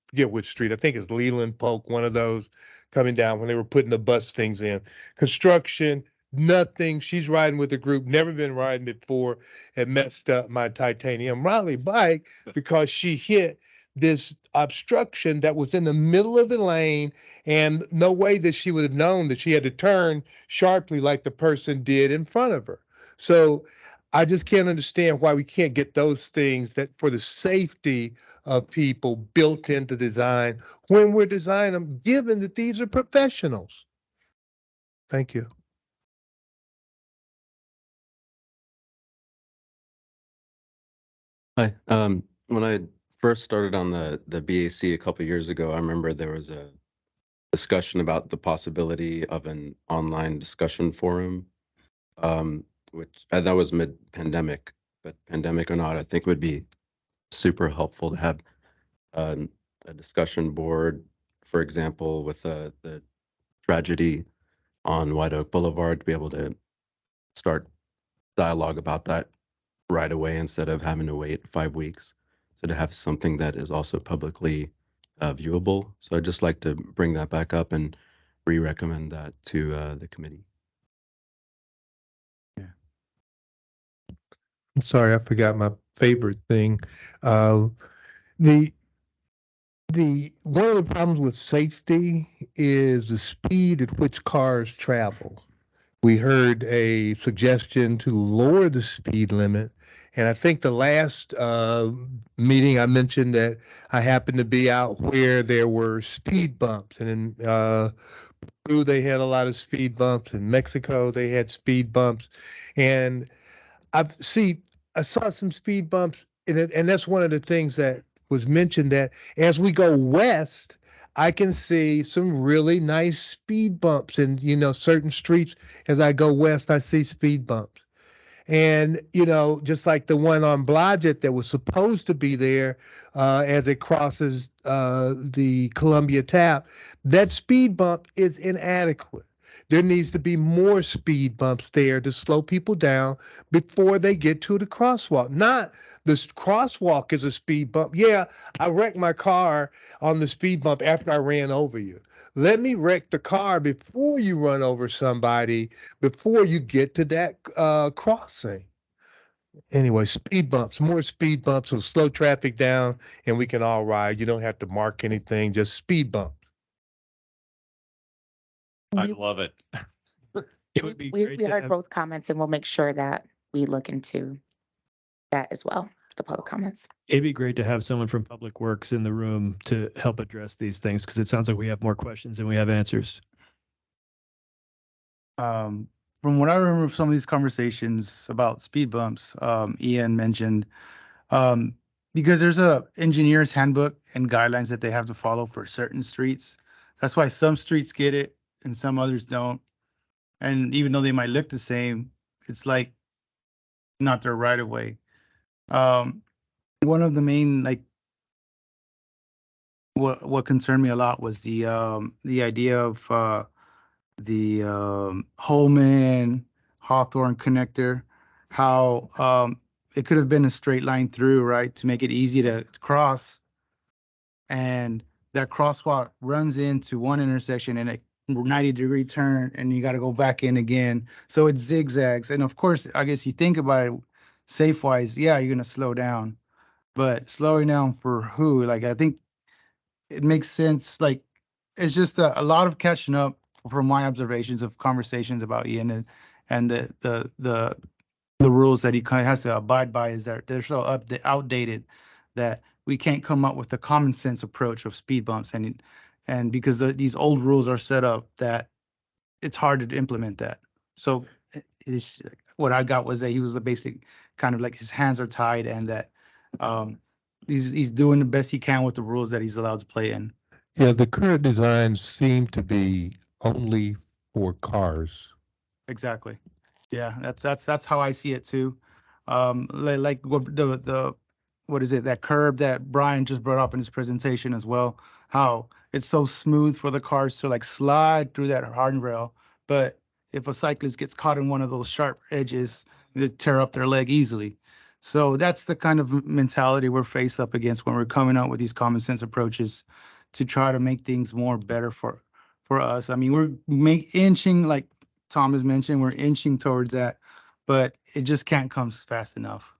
forget which street. I think it's Leland Polk, one of those coming down when they were putting the bus things in. Construction, nothing. She's riding with a group, never been riding before, and messed up my titanium Raleigh bike because she hit this obstruction that was in the middle of the lane, and no way that she would have known that she had to turn sharply like the person did in front of her. So I just can't understand why we can't get those things that for the safety of people built into design when we're designing them, given that these are professionals. Thank you. Hi. When I first started on the BAC a couple of years ago, I remember there was a discussion about the possibility of an online discussion forum, which that was mid-pandemic, but pandemic or not, I think would be super helpful to have a discussion board, for example, with the tragedy on White Oak Boulevard, to be able to start dialogue about that right away instead of having to wait 5 weeks. So to have something that is also publicly viewable. So I'd just like to bring that back up and re-recommend that to the committee. I'm sorry, I forgot my favorite thing. The one of the problems with safety is the speed at which cars travel. We heard a suggestion to lower the speed limit. And I think the last meeting I mentioned that I happened to be out where there were speed bumps. And in Peru, they had a lot of speed bumps. In Mexico, they had speed bumps. And I saw some speed bumps. And that's one of the things that was mentioned, that as we go west, I can see some really nice speed bumps in, certain streets. As I go west, I see speed bumps. And, just like the one on Blodgett that was supposed to be there as it crosses the Columbia Tap, that speed bump is inadequate. There needs to be more speed bumps there to slow people down before they get to the crosswalk. Not the crosswalk is a speed bump. Yeah, I wrecked my car on the speed bump after I ran over you. Let me wreck the car before you run over somebody, before you get to that crossing. Anyway, speed bumps, more speed bumps will slow traffic down and we can all ride. You don't have to mark anything, just speed bumps. I love it. It would be We great to heard have, both comments, and we'll make sure that we look into that as well. the public comments. It'd be great to have someone from Public Works in the room to help address these things because it sounds like we have more questions than we have answers. From what I remember of some of these conversations about speed bumps, Ian mentioned, because there's a engineer's handbook and guidelines that they have to follow for certain streets. That's why some streets get it and some others don't. And even though they might look the same, it's like not their right of way. One of the main, like, what concerned me a lot was the idea of the Holman Hawthorne connector, how it could have been a straight line through, right, to make it easy to cross. And that crosswalk runs into one intersection and a 90-degree turn, and you got to go back in again. So it zigzags. And of course, I guess you think about it safe wise, yeah, you're going to slow down. But slowing down for who? Like, I think it makes sense. Like, it's just a lot of catching up from my observations of conversations about Ian and the rules that he kind of has to abide by is that they're so outdated that we can't come up with a common sense approach of speed bumps, and because these old rules are set up that it's hard to implement that. So it's what I got was that he was a basic kind of like his hands are tied and that he's doing the best he can with the rules that he's allowed to play in. Yeah, the current designs seem to be only for cars. Exactly. Yeah, that's how I see it too. Like the what is it, that curb that Brian just brought up in his presentation as well, how it's so smooth for the cars to like slide through that handrail, but if a cyclist gets caught in one of those sharp edges, they tear up their leg easily. So that's the kind of mentality we're faced up against when we're coming up with these common sense approaches to try to make things more better for us. I mean, we're inching, like Thomas mentioned, we're inching towards that, but it just can't come fast enough.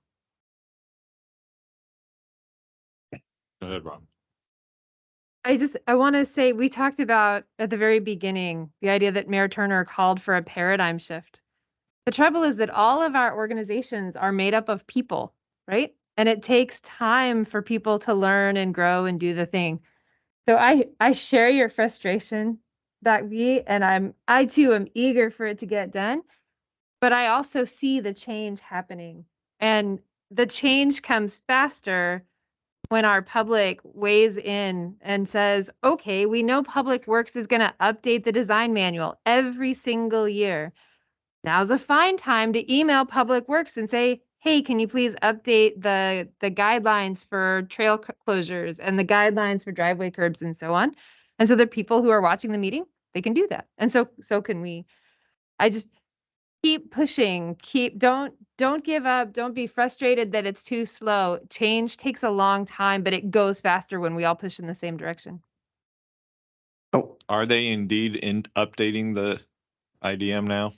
Go ahead, Rob. I want to say we talked about at the very beginning the idea that Mayor Turner called for a paradigm shift. The trouble is that all of our organizations are made up of people, right? And it takes time for people to learn and grow and do the thing. So I share your frustration, Doc B, and I too am eager for it to get done. But I also see the change happening. And the change comes faster when our public weighs in and says, okay, we know Public Works is going to update the design manual every single year. Now's a fine time to email Public Works and say, hey, can you please update the guidelines for trail closures and the guidelines for driveway curbs and so on. And so the people who are watching the meeting, they can do that. And so can we. I just keep pushing, don't give up, don't be frustrated that it's too slow. Change takes a long time, but it goes faster when we all push in the same direction. Are they indeed updating the IDM now?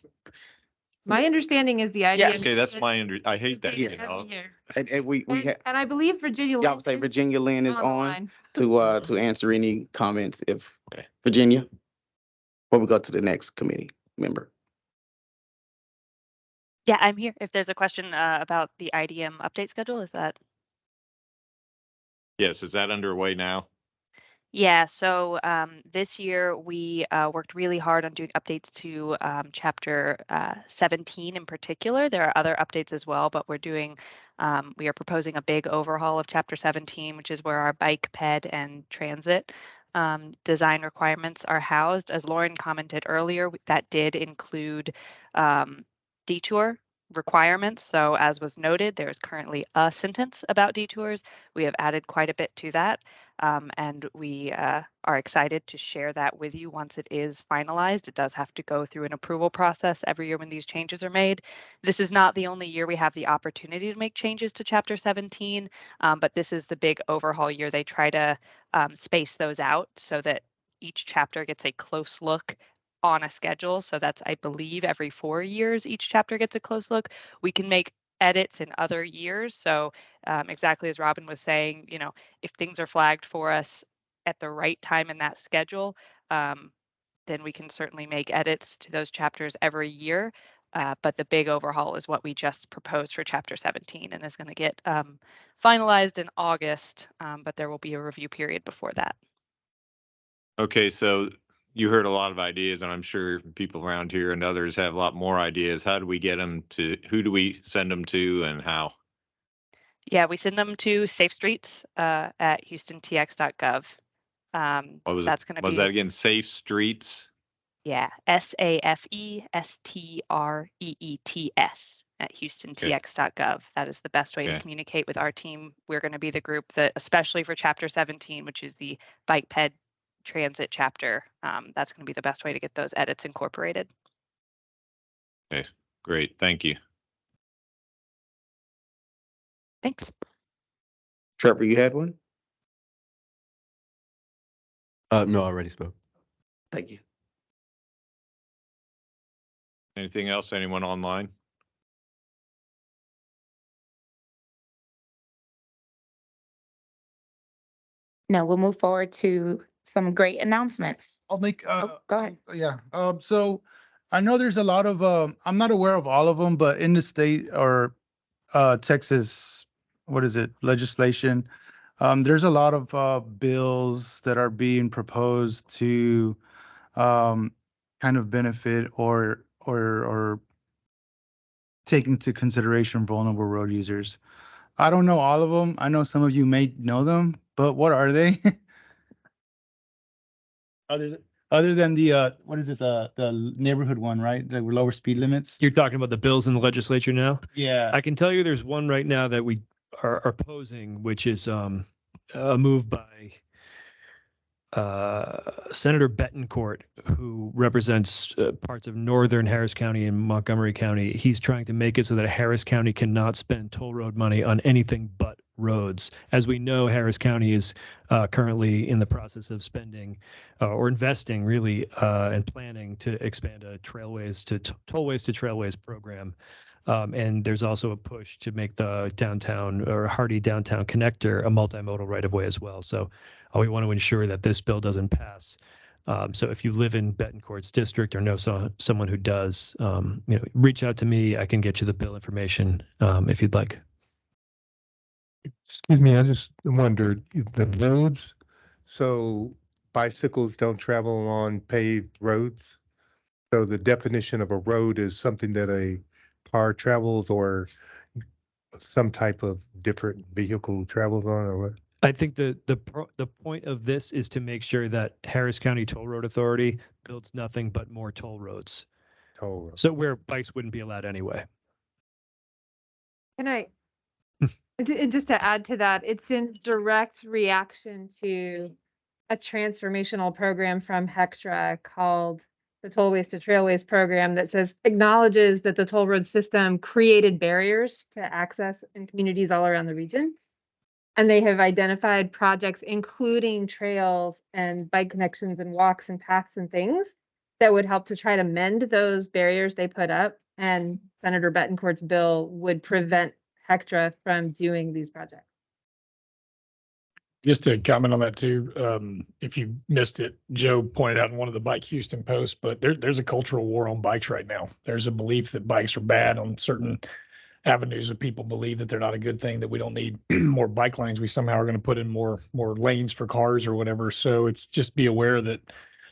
My understanding is the idea. Okay, that's I hate that. And we and I believe Virginia. Y'all say Virginia Lynn is on to answer any comments if Virginia. Before we go to the next committee member. Yeah, I'm here. If there's a question about the IDM update schedule, is that? Yes, is that underway now? Yeah, so this year we worked really hard on doing updates to chapter 17 in particular. There are other updates as well, but we are proposing a big overhaul of chapter 17, which is where our bike, ped, and transit design requirements are housed. As Lauren commented earlier, that did include detour requirements. So as was noted, there is currently a sentence about detours. We have added quite a bit to that. And we are excited to share that with you once it is finalized. It does have to go through an approval process every year when these changes are made. This is not the only year we have the opportunity to make changes to Chapter 17, but this is the big overhaul year. They try to space those out so that each chapter gets a close look on a schedule. So that's, I believe, every 4 years, each chapter gets a close look. We can make edits in other years. So exactly as Robin was saying, if things are flagged for us at the right time in that schedule, then we can certainly make edits to those chapters every year. But the big overhaul is what we just proposed for Chapter 17 and is going to get finalized in August, but there will be a review period before that. Okay, so you heard a lot of ideas, and I'm sure people around here and others have a lot more ideas. How do we get them to, who do we send them to, and how? Yeah, we send them to Safe Streets at houstontx.gov. What was That's going to was be that again? Safe Streets? Yeah, SAFESTREETS at houstontx.gov. That is the best way to Okay. communicate with our team. We're going to be the group that, especially for Chapter 17, which is the Bike Ped Transit chapter, that's going to be the best way to get those edits incorporated. Okay, great. Thank you. Thanks. Trevor, you had one? No, I already spoke. Thank you. Anything else? Anyone online? No, we'll move forward to some great announcements. I'll make, Oh, go ahead. yeah, so I know there's a lot of, I'm not aware of all of them, but in the state or Texas, what is it, legislation, there's a lot of bills that are being proposed to kind of benefit or take into consideration vulnerable road users. I don't know all of them. I know some of you may know them, but what are they? Other than the what is it, the neighborhood one, right? The lower speed limits? You're talking about the bills in the legislature now? Yeah. I can tell you there's one right now that we are opposing, which is a move by Senator Betancourt, who represents parts of northern Harris County and Montgomery County. He's trying to make it so that Harris County cannot spend toll road money on anything but roads. As we know, Harris County is currently in the process of spending or investing really and planning to expand a tollways to trailways program. And there's also a push to make the downtown or Hardy downtown connector a multimodal right of way as well. So we want to ensure that this bill doesn't pass. So if you live in Betancourt's district or know someone who does, reach out to me. I can get you the bill information if you'd like. Excuse me, I just wondered, the roads, so bicycles don't travel on paved roads? So the definition of a road is something that a car travels or some type of different vehicle travels on, or what? I think the point of this is to make sure that Harris County Toll Road Authority builds nothing but more toll roads. Toll roads. So where bikes wouldn't be allowed anyway. Can I, and just to add to that, it's in direct reaction to a transformational program from HECTRA called the Tollways to Trailways program that says acknowledges that the toll road system created barriers to access in communities all around the region. And they have identified projects, including trails and bike connections and walks and paths and things that would help to try to mend those barriers they put up. And Senator Betancourt's bill would prevent HECTRA from doing these projects. Just to comment on that too, if you missed it, Joe pointed out in one of the Bike Houston posts, but there's a cultural war on bikes right now. There's a belief that bikes are bad on certain avenues of people believe that they're not a good thing, that we don't need more bike lanes. We somehow are going to put in more lanes for cars or whatever. So it's just be aware that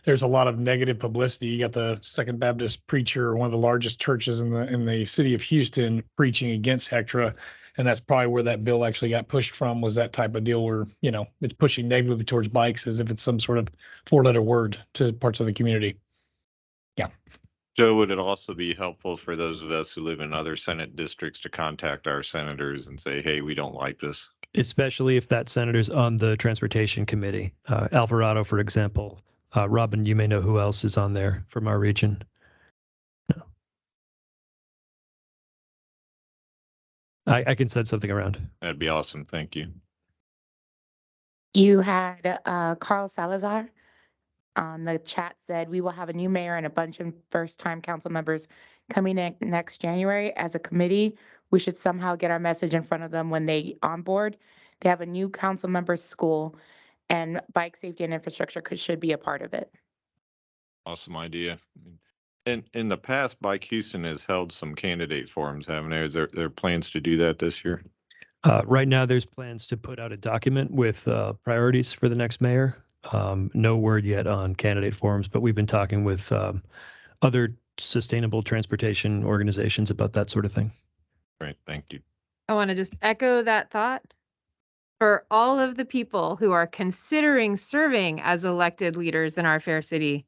there's a lot of negative publicity. You got the Second Baptist preacher, one of the largest churches in the city of Houston, preaching against HECTRA. And that's probably where that bill actually got pushed from, was that type of deal where, it's pushing negatively towards bikes as if it's some sort of 4-letter word to parts of the community. Yeah. Joe, would it also be helpful for those of us who live in other Senate districts to contact our senators and say, hey, we don't like this? Especially if that senator's on the Transportation Committee. Alvarado, for example. Robin, you may know who else is on there from our region. No. I can send something around. That'd be awesome. Thank you. You had Carl Salazar on the chat said, we will have a new mayor and a bunch of first-time council members coming in next January as a committee. We should somehow get our message in front of them when they onboard. They have a new council members school, and bike safety and infrastructure should be a part of it. Awesome idea. In the past, Bike Houston has held some candidate forums, haven't they? Is there plans to do that this year? Right now, there's plans to put out a document with priorities for the next mayor. No word yet on candidate forums, but we've been talking with other sustainable transportation organizations about that sort of thing. Great, thank you. I want to just echo that thought. For all of the people who are considering serving as elected leaders in our fair city,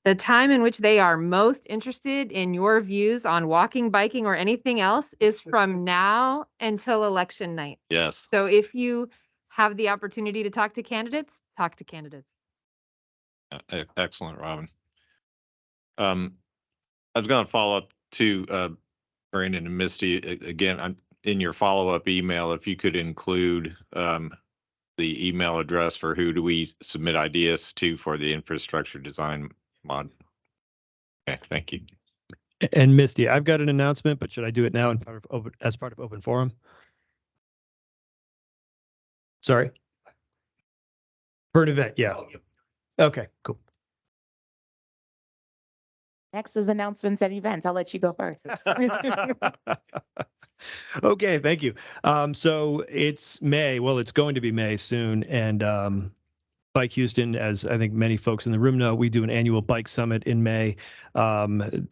the time in which they are most interested in your views on walking, biking, or anything else is from now until election night. Yes. So if you have the opportunity to talk to candidates, talk to candidates. Excellent, Robin. I was going to follow up to Brandon and Misty again. In your follow-up email, if you could include the email address for who do we submit ideas to for the infrastructure design mod. Okay, thank you. And Misty, I've got an announcement, but should I do it now as part of open forum? Sorry. For an event, yeah. Okay, cool. Next is announcements and events. I'll let you go first. Okay, thank you. So it's May. Well, it's going to be May soon. And Bike Houston, as I think many folks in the room know, we do an annual bike summit in May.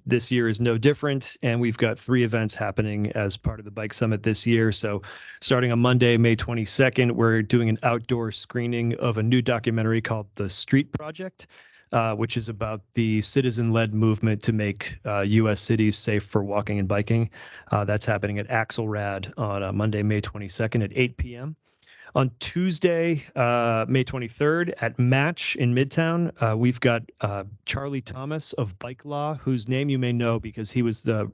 This year is no different. And we've got 3 events happening as part of the bike summit this year. So starting on Monday, May 22nd, we're doing an outdoor screening of a new documentary called The Street Project, which is about the citizen-led movement to make U.S. cities safe for walking and biking. That's happening at Axelrad on Monday, May 22nd at 8 p.m. On Tuesday, May 23rd at Match in Midtown, we've got Charlie Thomas of Bike Law, whose name you may know because he's the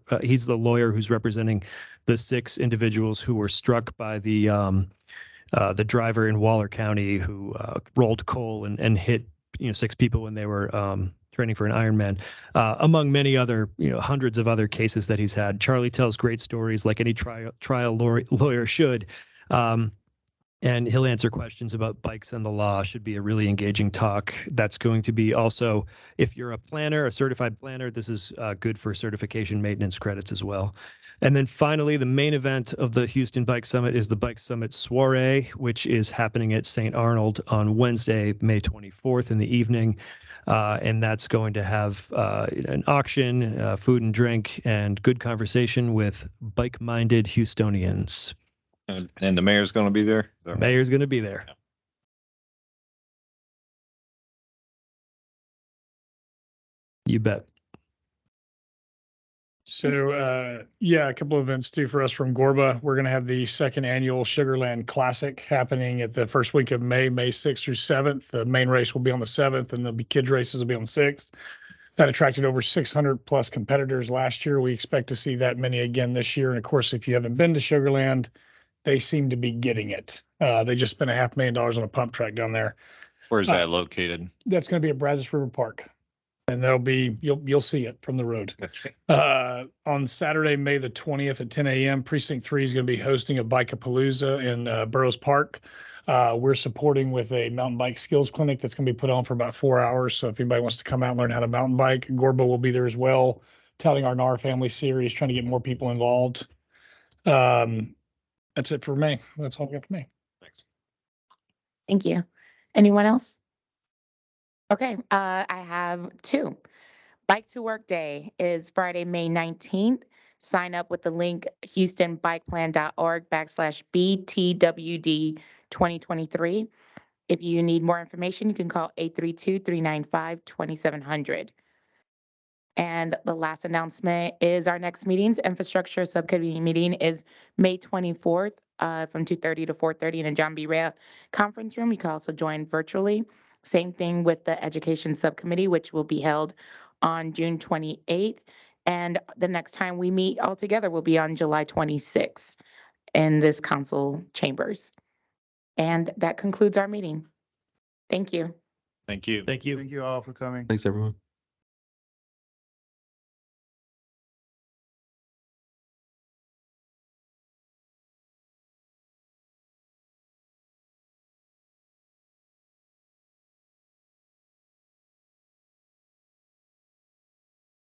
lawyer who's representing the 6 individuals who were struck by the driver in Waller County who rolled coal and hit 6 people when they were training for an Ironman, among many other hundreds of other cases that he's had. Charlie tells great stories like any trial lawyer should. And he'll answer questions about bikes and the law. Should be a really engaging talk. That's going to be also, if you're a planner, a certified planner, this is good for certification maintenance credits as well. And then finally, the main event of the Houston Bike Summit is the Bike Summit Soiree, which is happening at St. Arnold on Wednesday, May 24th in the evening. And that's going to have an auction, food and drink, and good conversation with bike-minded Houstonians. And the mayor's going to be there? The mayor's going to be there. You bet. So, yeah, a couple of events too for us from Gorba. We're going to have the 2nd annual Sugarland Classic happening at the first week of May 6th through 7th. The main race will be on the 7th and there'll be kids races will be on the 6th. That attracted over 600 plus competitors last year. We expect to see that many again this year. And of course, if you haven't been to Sugarland, they seem to be getting it. They just spent $500,000 on a pump track down there. Where's that located? That's going to be at Brazos River Park. And there'll be, you'll see it from the road. On Saturday, May the 20th at 10 a.m., Precinct 3 is going to be hosting a Bike-a-Palooza in Burroughs Park. We're supporting with a mountain bike skills clinic that's going to be put on for about 4 hours. So if anybody wants to come out and learn how to mountain bike, Gorba will be there as well, touting our NAR family series, trying to get more people involved. That's it for me. That's all I got for me. Thanks. Thank you. Anyone else? Okay, I have 2. Bike to Work Day is Friday, May 19th. Sign up with the link houstonbikeplan.org/BTWD 2023. If you need more information, you can call 832-395-2700. And the last announcement is our next meetings. Infrastructure Subcommittee meeting is May 24th from 2:30 to 4:30 in the John B. Rea Conference Room. You can also join virtually. Same thing with the Education Subcommittee, which will be held on June 28th. And the next time we meet all together will be on July 26th in this council chambers. And that concludes our meeting. Thank you. Thank you. Thank you. Thank you all for coming. Thanks, everyone.